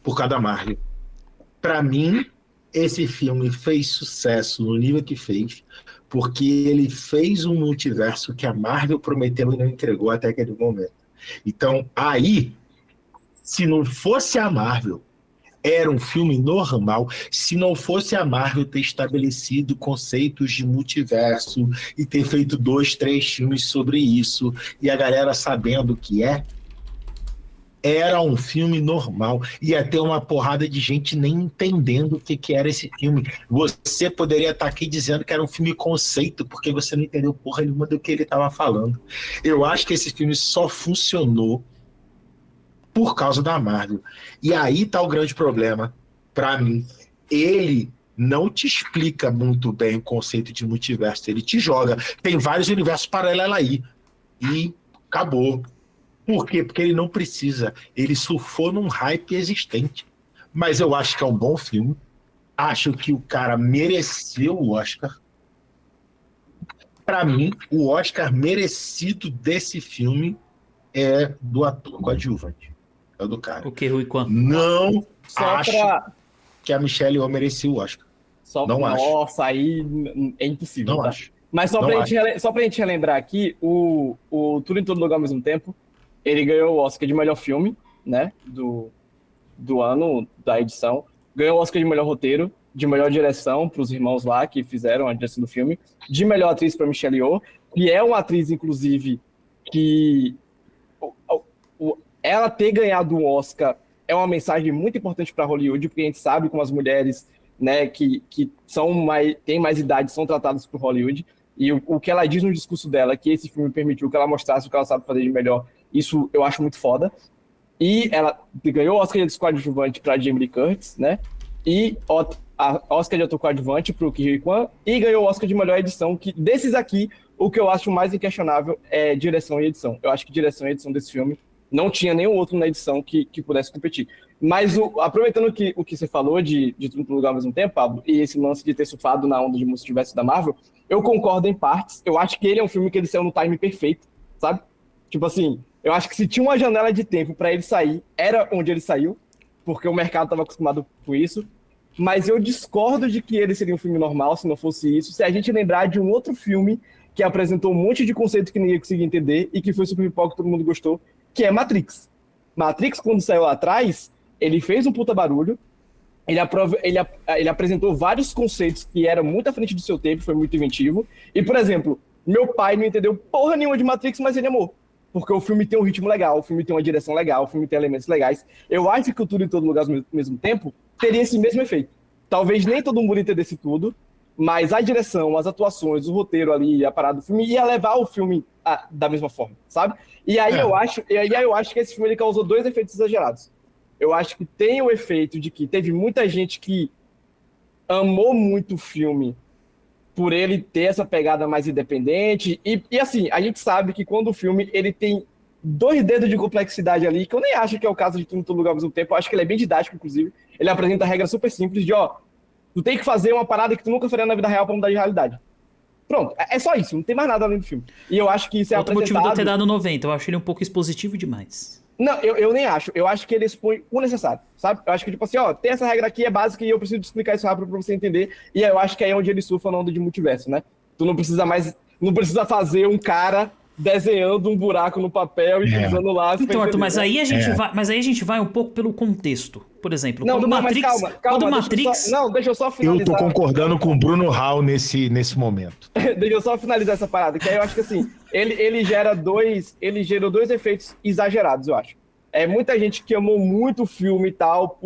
Por causa da Marvel. Para mim, esse filme fez sucesso no nível que fez, porque ele fez um multiverso que a Marvel prometeu e não entregou até aquele momento. Então, aí, se não fosse a Marvel, era um filme normal. Se não fosse a Marvel ter estabelecido conceitos de multiverso e ter feito 2, 3 filmes sobre isso, e a galera sabendo o que era um filme normal. Ia ter uma porrada de gente nem entendendo o que era esse filme. Você poderia estar aqui dizendo que era um filme conceito, porque você não entendeu porra nenhuma do que ele estava falando. Eu acho que esse filme só funcionou por causa da Marvel. E aí tá o grande problema, para mim. Ele não te explica muito bem o conceito de multiverso. Ele te joga. Tem vários universos paralelos aí. E acabou. Por quê? Porque ele não precisa. Ele surfou num hype existente. Mas eu acho que é um bom filme. Acho que o cara mereceu o Oscar. Para mim, o Oscar merecido desse filme é do ator coadjuvante. É o do cara. O que, Rui Kwan? Não Só acho pra... que a Michelle Yeoh merecia o Oscar. Não acho. Nossa, aí é impossível, Não tá? acho. Mas só pra gente relembrar aqui, o Tudo em Todo Lugar ao Mesmo Tempo, ele ganhou o Oscar de melhor filme, né? Do ano, da edição. Ganhou o Oscar de melhor roteiro, de melhor direção para os irmãos lá que fizeram a direção do filme, de melhor atriz para Michelle Yeoh, que é uma atriz, inclusive, que ela ter ganhado o Oscar é uma mensagem muito importante para Hollywood, porque a gente sabe como as mulheres, né, que têm mais idade são tratadas por Hollywood. E o que ela diz no discurso dela, que esse filme permitiu que ela mostrasse o que ela sabe fazer de melhor, isso eu acho muito foda. E ela ganhou o Oscar de coadjuvante para Jamie Lee Curtis, né? E a Oscar de ator coadjuvante para o Ke Huy Quan, e ganhou o Oscar de melhor edição, que desses aqui, o que eu acho mais inquestionável é direção e edição. Eu acho que direção e edição desse filme não tinha nenhum outro na edição que pudesse competir. Mas aproveitando o que você falou de Tudo no Lugar ao Mesmo Tempo, Pablo, e esse lance de ter surfado na onda de multiverso da Marvel, eu concordo em partes. Eu acho que ele é um filme que ele saiu no time perfeito, sabe? Tipo assim, eu acho que se tinha uma janela de tempo para ele sair, era onde ele saiu, porque o mercado estava acostumado com isso. Mas eu discordo de que ele seria um filme normal se não fosse isso, se a gente lembrar de um outro filme que apresentou um monte de conceito que ninguém conseguia entender e que foi super pipoca que todo mundo gostou, que é Matrix. Matrix, quando saiu lá atrás, ele fez um puta barulho, ele apresentou vários conceitos que eram muito à frente do seu tempo, foi muito inventivo. E, por exemplo, meu pai não entendeu porra nenhuma de Matrix, mas ele amou. Porque o filme tem um ritmo legal, o filme tem uma direção legal, o filme tem elementos legais. Eu acho que o Tudo em Todo Lugar ao Mesmo Tempo teria esse mesmo efeito. Talvez nem todo mundo entendesse tudo, mas a direção, as atuações, o roteiro ali, a parada do filme ia levar o filme da mesma forma, sabe? E aí eu acho que esse filme ele causou dois efeitos exagerados. Eu acho que tem o efeito de que teve muita gente que amou muito o filme por ele ter essa pegada mais independente. E assim, a gente sabe que quando o filme ele tem 2 dedos de complexidade ali, que eu nem acho que é o caso de Tudo em Todo Lugar ao Mesmo Tempo, eu acho que ele é bem didático, inclusive. Ele apresenta regras super simples de, tu tem que fazer uma parada que tu nunca faria na vida real pra mudar de realidade. Pronto, é só isso, não tem mais nada além do filme. E eu acho que isso é outro apresentado... motivo de eu ter dado 90, eu acho ele um pouco expositivo demais. Não, eu nem acho. Eu acho que ele expõe o necessário, sabe? Eu acho que, tipo assim, tem essa regra aqui, é básica, e eu preciso explicar isso rápido pra você entender. E eu acho que é onde ele surfa na onda de multiverso, né? Tu não precisa mais Não precisa fazer um cara desenhando um buraco no papel e usando lápis. Então, Arthur, mas né? aí a gente vai um pouco pelo contexto. Por exemplo, Não, quando não, mas Matrix, calma, quando deixa eu Matrix, só, deixa eu só Eu finalizar. tô concordando com o Bruno Hall nesse momento. Deixa eu só finalizar essa parada, que aí eu acho que assim, ele gerou dois efeitos exagerados, eu acho. Muita gente que amou muito o filme e tal,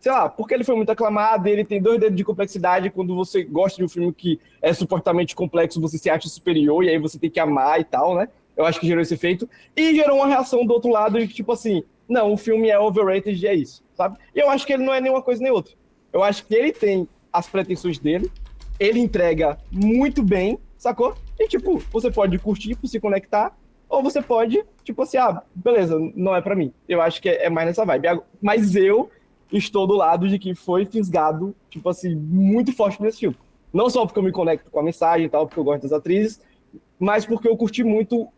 sei lá, porque ele foi muito aclamado, ele tem 2 dedos de complexidade, quando você gosta de um filme que é supostamente complexo, você se acha superior, e aí você tem que amar e tal, né? Eu acho que gerou esse efeito, e gerou uma reação do outro lado, de tipo assim, não, o filme é overrated e é isso, sabe? E eu acho que ele não é nenhuma coisa nem outra. Eu acho que ele tem as pretensões dele, ele entrega muito bem, sacou? E, tipo, você pode curtir por se conectar, ou você pode, tipo assim, beleza, não é pra mim. Eu acho que é mais nessa vibe. Mas eu estou do lado de que foi fisgado, tipo assim, muito forte nesse filme. Não só porque eu me conecto com a mensagem e tal, porque eu gosto das atrizes, mas porque eu curti muito.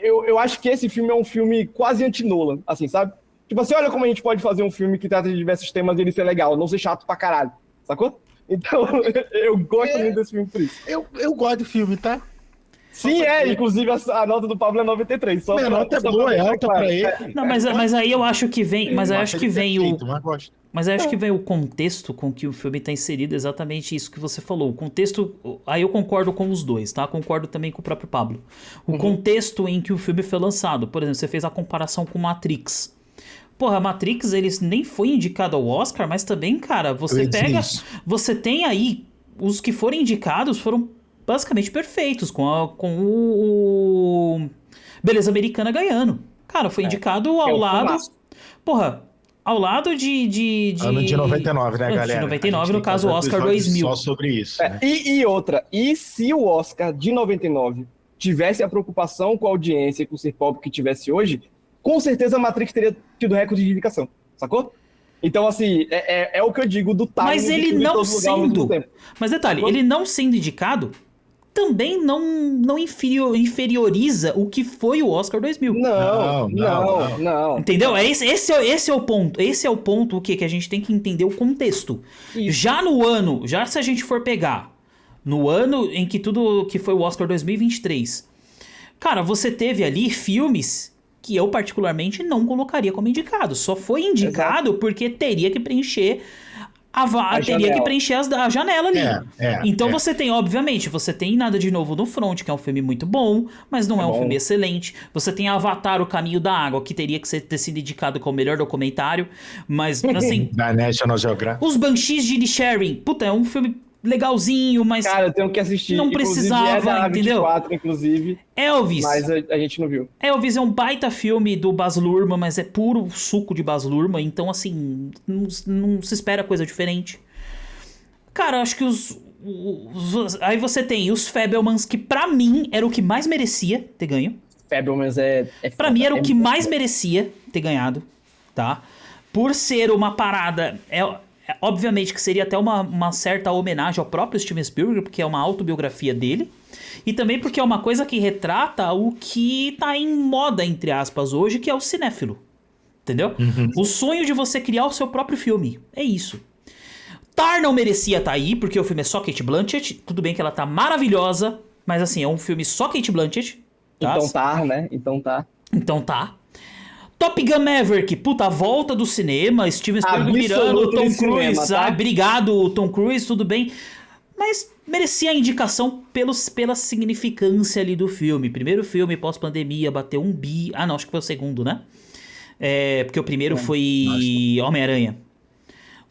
Eu acho que esse filme é um filme quase anti-Nolan, assim, sabe? Tipo assim, olha como a gente pode fazer um filme que trata de diversos temas e ele ser legal, não ser chato pra caralho, sacou? Então, eu gosto muito desse filme por isso. Eu gosto do filme, tá? Sim, inclusive a nota do Pablo é 93. Minha nota é boa, é alta pra ele. não, mas aí eu acho que vem, mas eu acho que vem o, Mas gosto. mas eu acho que vem o contexto com que o filme está inserido, exatamente isso que você falou. O contexto, aí eu concordo com os dois, tá? Concordo também com o próprio Pablo. O contexto em que o filme foi lançado. Por exemplo, você fez a comparação com Matrix. Porra, Matrix, eles nem foi indicado ao Oscar, mas também, cara, você pega, você tem aí os que foram indicados foram basicamente perfeitos, com o Beleza Americana ganhando. Cara, foi indicado ao lado. Porra, ao lado de. Ano de 99, né, galera? De 99, no caso, o Oscar 2000. Só sobre isso. Né? E outra, e se o Oscar de 99 tivesse a preocupação com a audiência e com o ser pobre que tivesse hoje, com certeza a Matrix teria tido recorde de indicação, sacou? Então, assim, é o que eu digo do timing. Mas ele não sendo. Mas detalhe, ele não sendo indicado também não inferioriza o que foi o Oscar 2000. Não. Entendeu? Esse é o ponto. Esse é o ponto que a gente tem que entender o contexto. Isso. Já se a gente for pegar no ano em que tudo que foi o Oscar 2023, cara, você teve ali filmes que eu particularmente não colocaria como indicado. Só foi indicado porque teria que preencher a janela ali. Então você tem, obviamente, você tem Nada de Novo no Front, que é um filme muito bom, mas não é um filme excelente. Você tem Avatar, O Caminho da Água, que teria que ter sido indicado como melhor documentário, mas assim... da National Geographic. Os Banshees de Inisherin, puta, é um filme legalzinho, mas... Cara, eu tenho que assistir. Não precisava, entendeu? 24, inclusive. Elvis. Mas a gente não viu. Elvis é um baita filme do Baz Luhrmann, mas é puro suco de Baz Luhrmann, então assim, não se espera coisa diferente. Cara, eu acho que aí você tem os Fabelmans, que pra mim era o que mais merecia ter ganho. Fabelmans pra mim era o que mais merecia ter ganhado, tá? Por ser uma parada... Obviamente que seria até uma certa homenagem ao próprio Steven Spielberg, porque é uma autobiografia dele. E também porque é uma coisa que retrata o que tá em moda, entre aspas, hoje, que é o cinéfilo. Entendeu? O sonho de você criar o seu próprio filme. É isso. Tar não merecia estar aí, porque o filme é só Cate Blanchett. Tudo bem que ela tá maravilhosa, mas assim, é um filme só Cate Blanchett. Tá? Então tá. Top Gun Maverick, puta, a volta do cinema, Steven Spielberg virando Tom Cruise, tá? Obrigado, Tom Cruise, tudo bem. Mas merecia a indicação pela significância ali do filme. Primeiro filme pós-pandemia, bateu 1 bi. Ah, não, acho que foi o segundo, né? Porque o primeiro foi Homem-Aranha.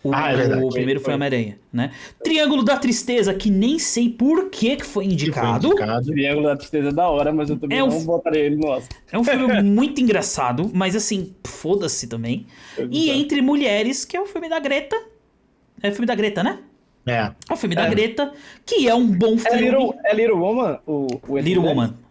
É verdade. O primeiro foi Homem-Aranha, né? Triângulo da Tristeza, que nem sei por que foi indicado. Triângulo da Tristeza é da hora, mas eu também não botaria ele no Oscar. É um filme muito engraçado, mas assim, foda-se também. E Entre Mulheres, que é o filme da Greta. É o filme da Greta, né? É o filme da Greta, que é um bom filme. É Little Woman?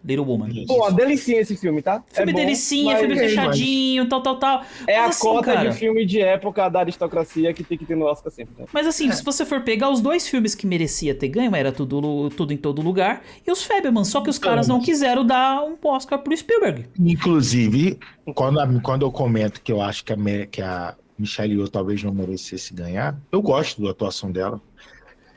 Little Woman. Pô, uma delicinha esse filme, tá? Filme delicinha, filme fechadinho, tal. É a cota de filme de época da aristocracia que tem que ter no Oscar sempre. Né? Mas assim, se você for pegar os dois filmes que merecia ter ganho, era Tudo em Todo Lugar e os Fabelmans, só que os caras não quiseram dar um Oscar pro Spielberg. Inclusive, quando eu comento que eu acho que a Michelle Yeoh talvez não merecesse ganhar, eu gosto da atuação dela.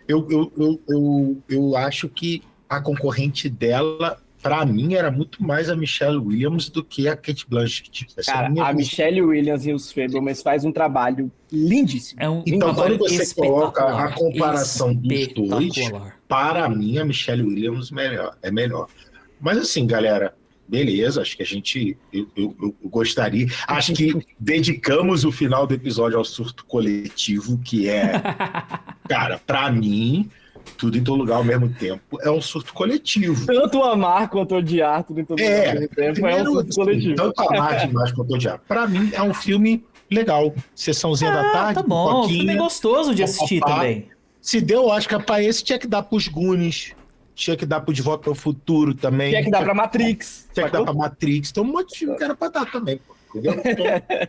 Eu acho que a concorrente dela, pra mim, era muito mais a Michelle Williams do que a Cate Blanchett. Essa é Cara, minha a visão. Michelle Williams e os Fablemans faz um trabalho lindíssimo. É um Então, trabalho quando você coloca a espetacular, comparação dos dois, espetacular. para mim, a Michelle Williams é melhor. Mas assim, galera, beleza, acho que a gente... Eu gostaria... Acho que dedicamos o final do episódio ao surto coletivo, que é... Cara, pra mim, tudo em todo lugar ao mesmo tempo é um surto coletivo. Tanto amar quanto odiar, tudo em todo lugar ao mesmo tempo, é um primeiro, surto coletivo. tanto amar demais quanto odiar. Pra mim, é um filme legal. Sessãozinha da tarde, Tá bom, o filme é pipoquinha. gostoso de assistir papapá. também. Se deu Oscar pra esse, tinha que dar pros Goonies, tinha que dar pro De Volta ao Futuro também. Tinha que dar pra Matrix. Tinha que dar sacou? pra Matrix. Tem um monte de filme que era pra dar também, pô. Entendeu?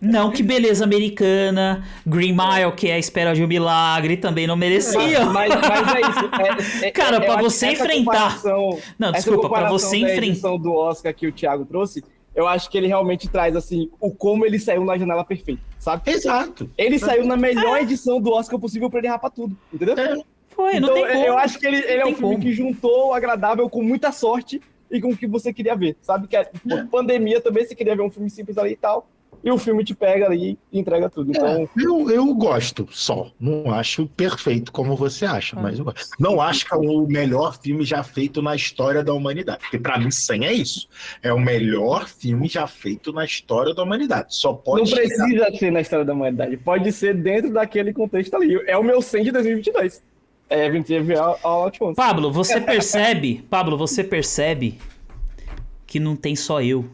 Não, que beleza americana, Green Mile, que é a espera de um milagre, também não merecia. Mas é isso. Cara, pra eu acho você que essa enfrentar- comparação- Não, essa desculpa, pra comparação você da enfrentar. edição do Oscar que o Thiago trouxe, eu acho que ele realmente traz, assim, o como ele saiu na janela perfeita, sabe? Exato. Ele saiu na melhor edição do Oscar possível pra ele rapar tudo, entendeu? É. Foi, não Então, tem como. eu acho que ele é tem um filme como. que juntou o agradável com muita sorte e com o que você queria ver, sabe? Que pandemia também, você queria ver um filme simples ali e tal, e o filme te pega ali e entrega tudo. Então, Eu gosto só. Não acho perfeito como você acha, mas eu gosto. Não acho que é o melhor filme já feito na história da humanidade. Porque pra mim, 100 é isso. É o melhor filme já feito na história da humanidade. Só pode não chegar- precisa ser na história da humanidade, pode ser dentro daquele contexto ali. É o meu 100 de 2022. É Everything All at Once. Pablo, você percebe que não tem só eu.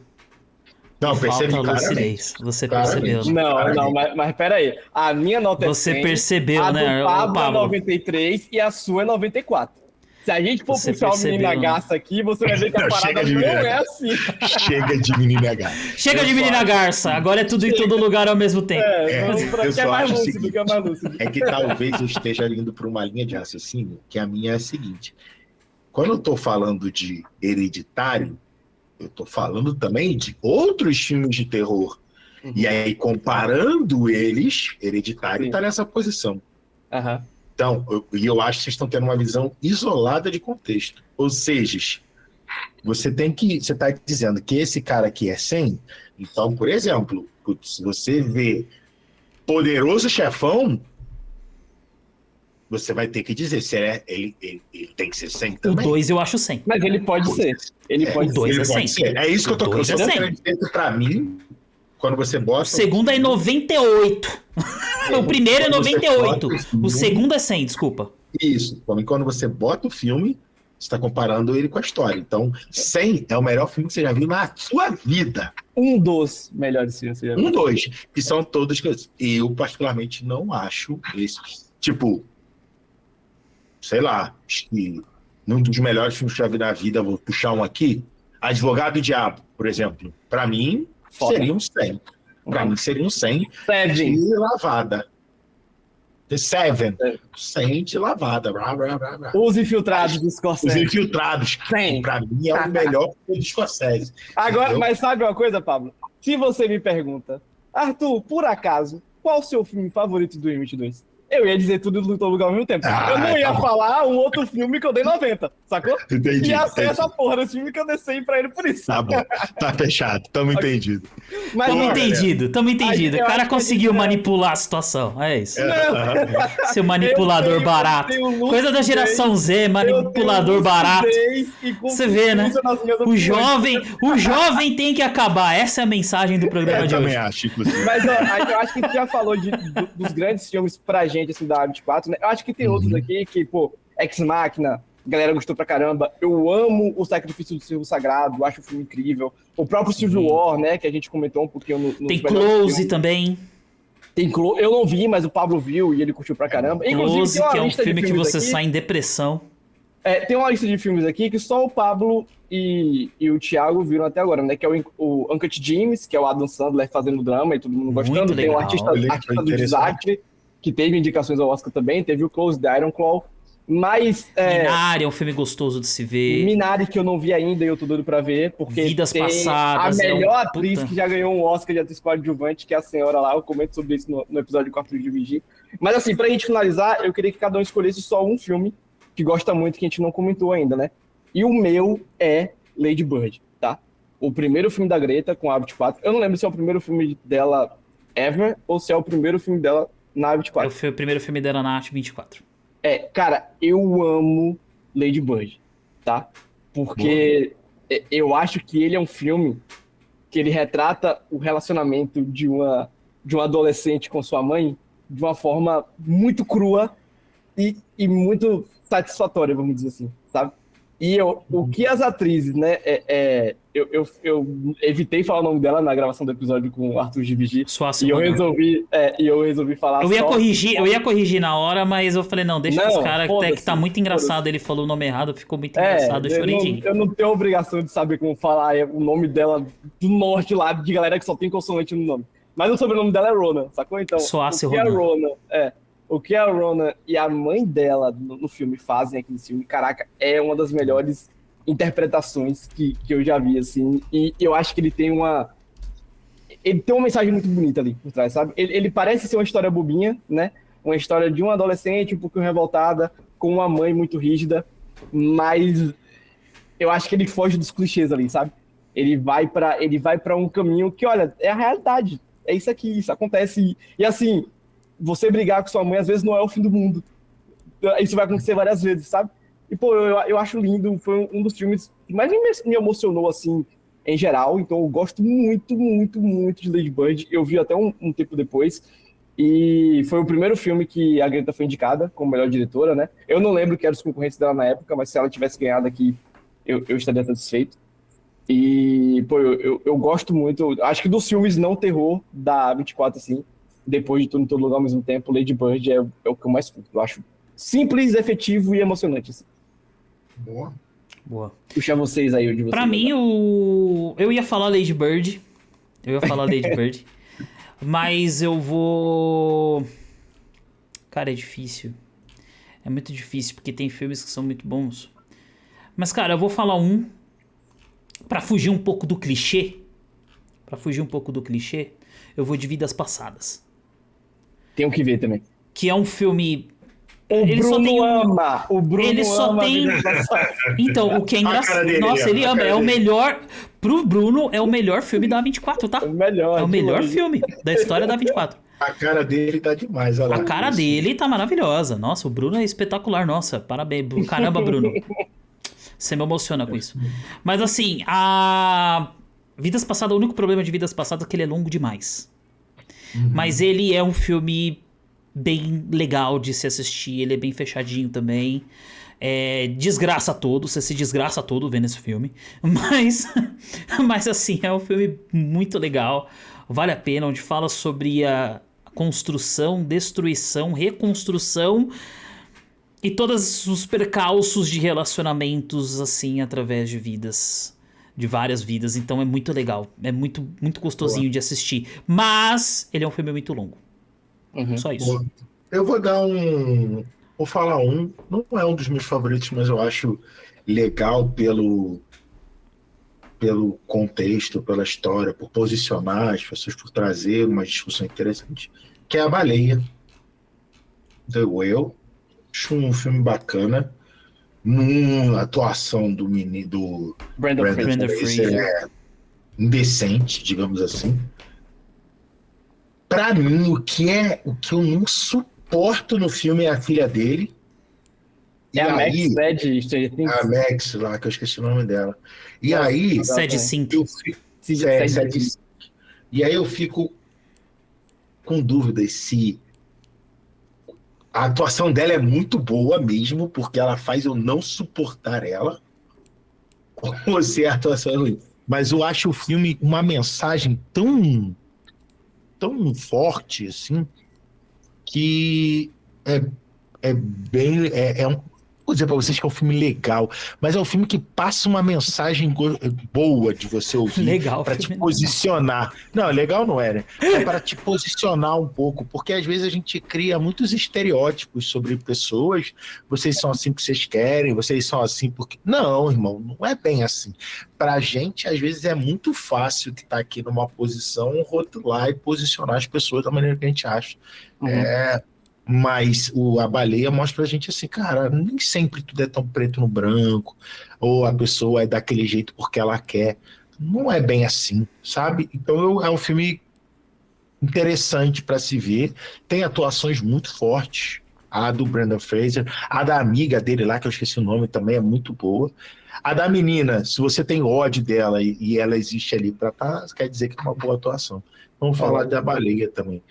Não, Falta percebi a claramente. lucidez. Você Claramente. percebeu, né? Não, Claramente. mas peraí. A minha nota Você é 100, percebeu, a né, do Pablo, Pablo? é 93 e a sua é 94. Se a gente for Você puxar o menino percebeu, né? Garça aqui, você vai ver que a Não, parada chega de não menina. é assim. Chega de menina gata. Chega Eu de só menina acho- garça, agora é tudo em todo lugar ao mesmo tempo. Vamos pra eu que é só mais acho o lúcido, seguinte, que é mais lúcido. É que talvez eu esteja indo para uma linha de raciocínio, que a minha é a seguinte. Quando eu estou falando de Hereditário, eu estou falando também de outros filmes de terror. E aí, comparando eles, Hereditário Sim. está nessa posição. Aham. Então, eu acho que vocês estão tendo uma visão isolada de contexto. Ou seja, você está dizendo que esse cara aqui é 100. Então, por exemplo, se você vê Poderoso Chefão, você vai ter que dizer se ele tem que ser 100 O também. 2 eu acho 100. Mas ele pode ser. Ele pode o dois ser. Ele é pode 100. ser. É isso que eu tô O dois é querendo 100. dizer que pra mim, quando você bota... O segundo é 98. O primeiro é Quando você 98. bota o filme- O segundo é 100, desculpa. Isso. Quando você bota o filme, você está comparando ele com a história. Então, 100 é o melhor filme que você já viu na sua vida. Um dos melhores filmes. Você já viu. 1, 2. Que são todas coisas. Eu, particularmente, não acho esse... Tipo, sei lá, acho que um dos melhores filmes que eu já vi na vida, vou puxar um aqui, Advogado do Diabo, por exemplo. Pra mim, Foda. seria um 100. Pra mim, seria um 100 Seven. de lavada. The Seven. É. 100 de lavada. Blá, blá, blá, blá. Os Infiltrados do Os Scorsese. Infiltrados. 100. Pra mim, é o melhor filme do Scorsese. Agora, Entendeu? mas sabe uma coisa, Pablo? Se você me pergunta, Arthur, por acaso, qual o seu filme favorito de 2022? Eu ia dizer tudo no todo lugar ao mesmo tempo. Ah, eu não ia tá bom. falar um outro filme que eu dei 90, sacou? Entendi. Ia ser entendi. essa porra desse filme que eu desci pra ele por isso. Tá bom. Tá fechado. Tamo entendido. Mas Tamo não, entendido, tamo entendido. Eu O cara acho que a conseguiu gente- manipular a situação. É isso. não. Seu manipulador Eu tenho- barato. eu tenho Coisa da geração Z, manipulador barato. Você vê, né? O jovem tem que acabar. Essa é a mensagem do programa Eu de hoje. também acho, inclusive. Mas ó, eu acho que a gente já falou dos grandes filmes pra gente, assim, da A24, né? Eu acho que tem outros aqui que, pô, Ex Machina, a galera gostou pra caramba. Eu amo o Sacrifício do Silvo Sagrado, acho o filme incrível. O próprio Civil War, né, que a gente comentou um pouquinho no Tem Close também. Tem Close, eu não vi, mas o Pablo viu e ele curtiu pra caramba. Inclusive, Close, tem uma que é um lista de filme que filmes você aqui. sai em depressão. Tem uma lista de filmes aqui que só o Pablo e o Thiago viram até agora, né? Que é o Uncut Gems, que é o Adam Sandler fazendo drama e todo mundo Muito gostando. Tem o legal. Artista Ele foi do interessante. Desastre, que teve indicações ao Oscar também. Teve o Close the Iron Claw. Mas Minari é um filme gostoso de se ver. Minari, que eu não vi ainda e eu tô doido pra ver, porque Vidas tem Passadas, a é um melhor atriz puta. que já ganhou um Oscar de atriz coadjuvante, que é a senhora lá. Eu comento sobre isso no episódio com a Arthur de Vigi. Mas assim, pra gente finalizar, eu queria que cada um escolhesse só um filme que gosta muito, que a gente não comentou ainda, né? E o meu é Lady Bird, tá? O primeiro filme da Greta com a A24. Eu não lembro se é o primeiro filme dela ever ou se é o primeiro filme dela na A24. Foi o primeiro filme dela na Arte 24. Cara, eu amo Lady Bird, tá? Porque eu acho que ele é um filme que ele retrata o relacionamento de uma adolescente com sua mãe de uma forma muito crua e muito satisfatória, vamos dizer assim, sabe? E o que as atrizes, né? Eu evitei falar o nome dela na gravação do episódio com o Arthur Givigi. Suaça E eu Rodão. resolvi falar Eu ia só. corrigir na hora, mas eu falei, não, deixa Não, os caras, que tá muito engraçado. foda-se. Ele falou o nome errado, ficou muito engraçado, eu chorei de rir. Eu não tenho obrigação de saber como falar o nome dela do norte lá, de galera que só tem consoante no nome. Mas o sobrenome dela é Rona, sacou? Então, Suaça o que a Rodão. Rona, o que a Rona e a mãe dela no filme fazem aqui nesse filme, caraca, é uma das melhores interpretações que eu já vi, assim. E eu acho que ele tem uma mensagem muito bonita ali por trás, sabe? Ele parece ser uma história bobinha, né? Uma história de uma adolescente um pouquinho revoltada, com uma mãe muito rígida, mas eu acho que ele foge dos clichês ali, sabe? Ele vai para um caminho que, olha, é a realidade. É isso aqui, isso acontece. E assim, você brigar com sua mãe às vezes não é o fim do mundo. Isso vai acontecer várias vezes, sabe? E, pô, eu acho lindo. Foi um dos filmes que mais me emocionou, assim, em geral. Então, eu gosto muito, muito, muito de Lady Bird. Eu vi até um tempo depois. E foi o primeiro filme que a Greta foi indicada como melhor diretora, né? Eu não lembro que eram os concorrentes dela na época, mas se ela tivesse ganhado aqui, eu estaria satisfeito. E, pô, eu gosto muito. Acho que dos filmes não terror da 24, assim, depois de Tudo em Todo Lugar ao mesmo tempo, Lady Bird é o que eu mais curto. Eu acho simples, efetivo e emocionante, assim. Boa. Boa. Puxa vocês aí, o de vocês. Pra mim, eu ia falar Lady Bird. Mas eu vou... Cara, é difícil. É muito difícil, porque tem filmes que são muito bons. Mas, cara, eu vou falar um... Pra fugir um pouco do clichê. Eu vou de Vidas Passadas. Tenho que ver também. Que é um filme... O Bruno Ele só ama tem... Vidas Passadas. Então, o que é A cara engraçado... dele, Nossa, ele a ama. cara É o dele. melhor... Pro Bruno, é o melhor filme da A24, tá? É o melhor. É o de melhor longe. filme da história da A24. A cara dele tá demais, olha lá. A cara dele tá maravilhosa. Nossa, o Bruno é espetacular. Nossa, parabéns. Caramba, Bruno. Você me emociona com isso. Mas assim, Vidas Passadas, o único problema de Vidas Passadas é que ele é longo demais. Mas ele é um filme bem legal de se assistir. Ele é bem fechadinho também. Desgraça todo, você se desgraça todo vendo esse filme. Mas assim, é um filme muito legal. Vale a pena, onde fala sobre a construção, destruição, reconstrução e todos os percalços de relacionamentos, assim, através de vidas, de várias vidas. Então é muito legal, é muito, muito gostosinho de assistir. Mas ele é um filme muito longo. Só isso. Boa. Eu vou dar vou falar não é um dos meus favoritos, mas eu acho legal pelo contexto, pela história, por posicionar as pessoas, por trazer uma discussão interessante, que é A Baleia, The Whale. Acho um filme bacana. A atuação do menino do Brandon Fraser. é indecente, digamos assim. Pra mim, o que eu não suporto no filme é a filha dele. É a Max, né, de Stranger Things. A Max lá, que eu esqueci o nome dela. E aí... Sad Sync. eu fico- Sad Sync. E aí eu fico com dúvidas se a atuação dela é muito boa mesmo, porque ela faz eu não suportar ela, ou se a atuação é ruim. Mas eu acho o filme uma mensagem tão forte, assim, que vou dizer pra vocês que é um filme legal, mas é um filme que passa uma mensagem boa de você ouvir. Legal, Pra te filme. posicionar. Não, legal não é, né? É para te posicionar um pouco, porque às vezes a gente cria muitos estereótipos sobre pessoas. Vocês são assim porque vocês querem, vocês são assim porque... Não, irmão, não é bem assim. Pra gente, às vezes, é muito fácil estar aqui numa posição, rotular e posicionar as pessoas da maneira que a gente acha. Mas a baleia mostra pra gente assim, cara, nem sempre tudo é tão preto no branco, ou a pessoa é daquele jeito porque ela quer. Não é bem assim, sabe? Então é um filme interessante para se ver. Tem atuações muito fortes. A do Brendan Fraser, a da amiga dele lá, que eu esqueci o nome, também é muito boa. A da menina, se você tem ódio dela e ela existe ali para tá, quer dizer que é uma boa atuação. Vamos falar da baleia também.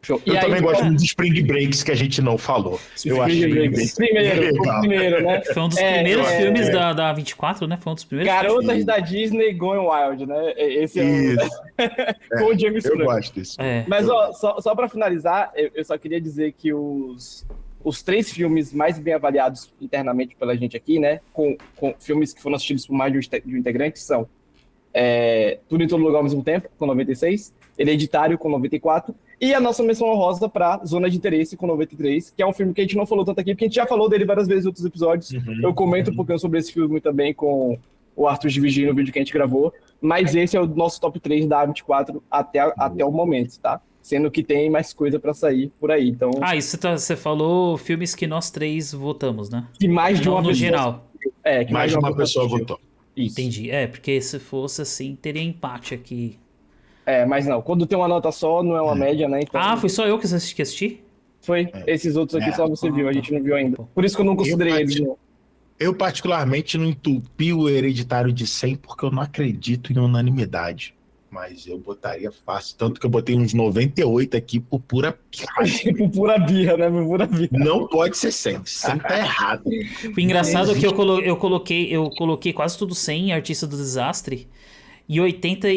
Show. Eu E também aí, gosto dos Spring Breaks que a gente não falou. Eu acho Spring Breaks primeiro, né? Foi um dos primeiros filmes da 24, né? Foi um dos primeiros Garotas filmes. da Disney Going Wild, né? Esse Isso. com o James Eu Franco. gosto disso. Mas ó, só para finalizar, eu só queria dizer que os 3 filmes mais bem avaliados internamente pela gente aqui, né? Com filmes que foram assistidos por mais de um integrante são Tudo em Todo Lugar ao Mesmo Tempo, com 96, Hereditário, com 94, e a nossa menção honrosa para Zona de Interesse, com 93, que é um filme que a gente não falou tanto aqui, porque a gente já falou dele várias vezes em outros episódios. Eu comento um pouquinho sobre esse filme também com o Arthur de Vigia no vídeo que a gente gravou, mas esse é o nosso top 3 da A24 até o momento, tá? Sendo que tem mais coisa pra sair por aí, então... Isso você falou filmes que nós 3 votamos, né? Que mais de uma no pessoa... geral. Que Mais de uma pessoa votou. Isso. Entendi. Porque se fosse assim, teria empate aqui. Mas não, quando tem uma nota só, não é uma média, né? Então, Foi só eu que assisti? foi. Esses outros aqui só você viu, a gente não viu ainda. Por isso que eu não considerei eles. Eu particularmente não entupi o Hereditário de 100 porque eu não acredito em unanimidade. Mas eu botaria fácil. Tanto que eu botei uns 98 aqui por pura Por pura birra, né? Por pura birra. Não pode ser 100. 100 tá errado. O engraçado é que eu coloquei quase tudo 100 Artista do Desastre e 80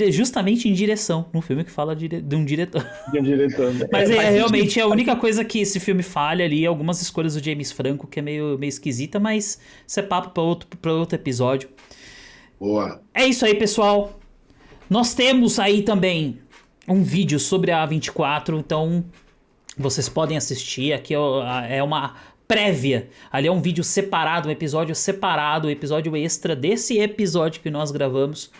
justamente em direção. Um filme que fala de um diretor. De um diretor, né? Mas realmente a única coisa que esse filme falha ali, algumas escolhas do James Franco, que é meio esquisita, mas isso é papo pra outro episódio. Boa. É isso aí, pessoal. Nós temos aí também um vídeo sobre a A24, então vocês podem assistir. Aqui é uma prévia. Ali é um vídeo separado, um episódio separado, um episódio extra desse episódio que nós gravamos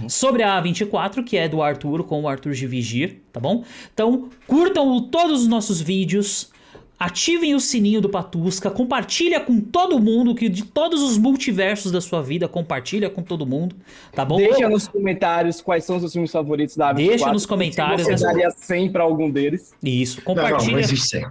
sobre a A24, que é do Arthur, com o Arthur de Vigir, tá bom? Então, curtam todos os nossos vídeos, ativem o sininho do Patusca, compartilha com todo mundo, que de todos os multiversos da sua vida, compartilha com todo mundo, tá bom? Deixa nos comentários quais são os seus filmes favoritos da A24. Deixa nos comentários. Se você daria 100 pra algum deles. Isso, compartilha. Não existe 100.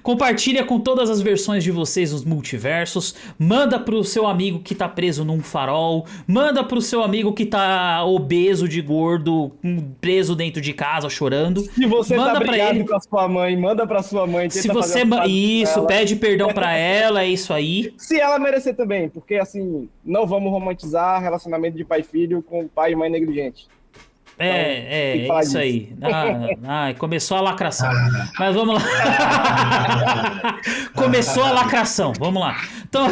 Compartilha com todas as versões de vocês nos multiversos. Manda pro seu amigo que tá preso num farol. Manda pro seu amigo que tá obeso de gordo, preso dentro de casa, chorando. Se você manda tá brigado ele. com a sua mãe, manda pra sua mãe. Se você pede perdão pra ela, é isso aí. Se ela merecer também, porque assim, não vamos romantizar relacionamento de pai e filho com pai e mãe negligente. É isso aí. Começou a lacração. Mas vamos lá. Começou a lacração. Vamos lá. Então,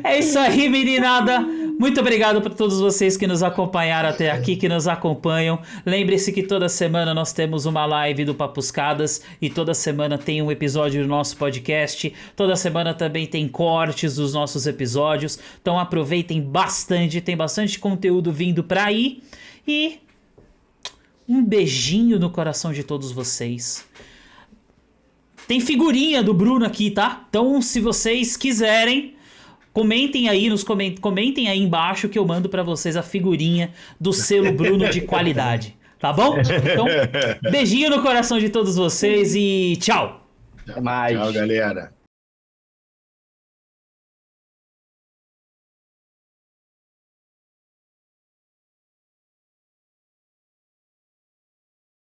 é isso aí, meninada. Muito obrigado para todos vocês que nos acompanharam até aqui, que nos acompanham. Lembre-se que toda semana nós temos uma live do Papuscadas e toda semana tem um episódio do nosso podcast. Toda semana também tem cortes dos nossos episódios. Então aproveitem bastante, tem bastante conteúdo vindo para aí. E um beijinho no coração de todos vocês. Tem figurinha do Bruno aqui, tá? Então, se vocês quiserem, comentem aí comentem aí embaixo que eu mando pra vocês a figurinha do selo Bruno de qualidade, tá bom? Então, beijinho no coração de todos vocês e tchau! Até mais. Tchau, galera.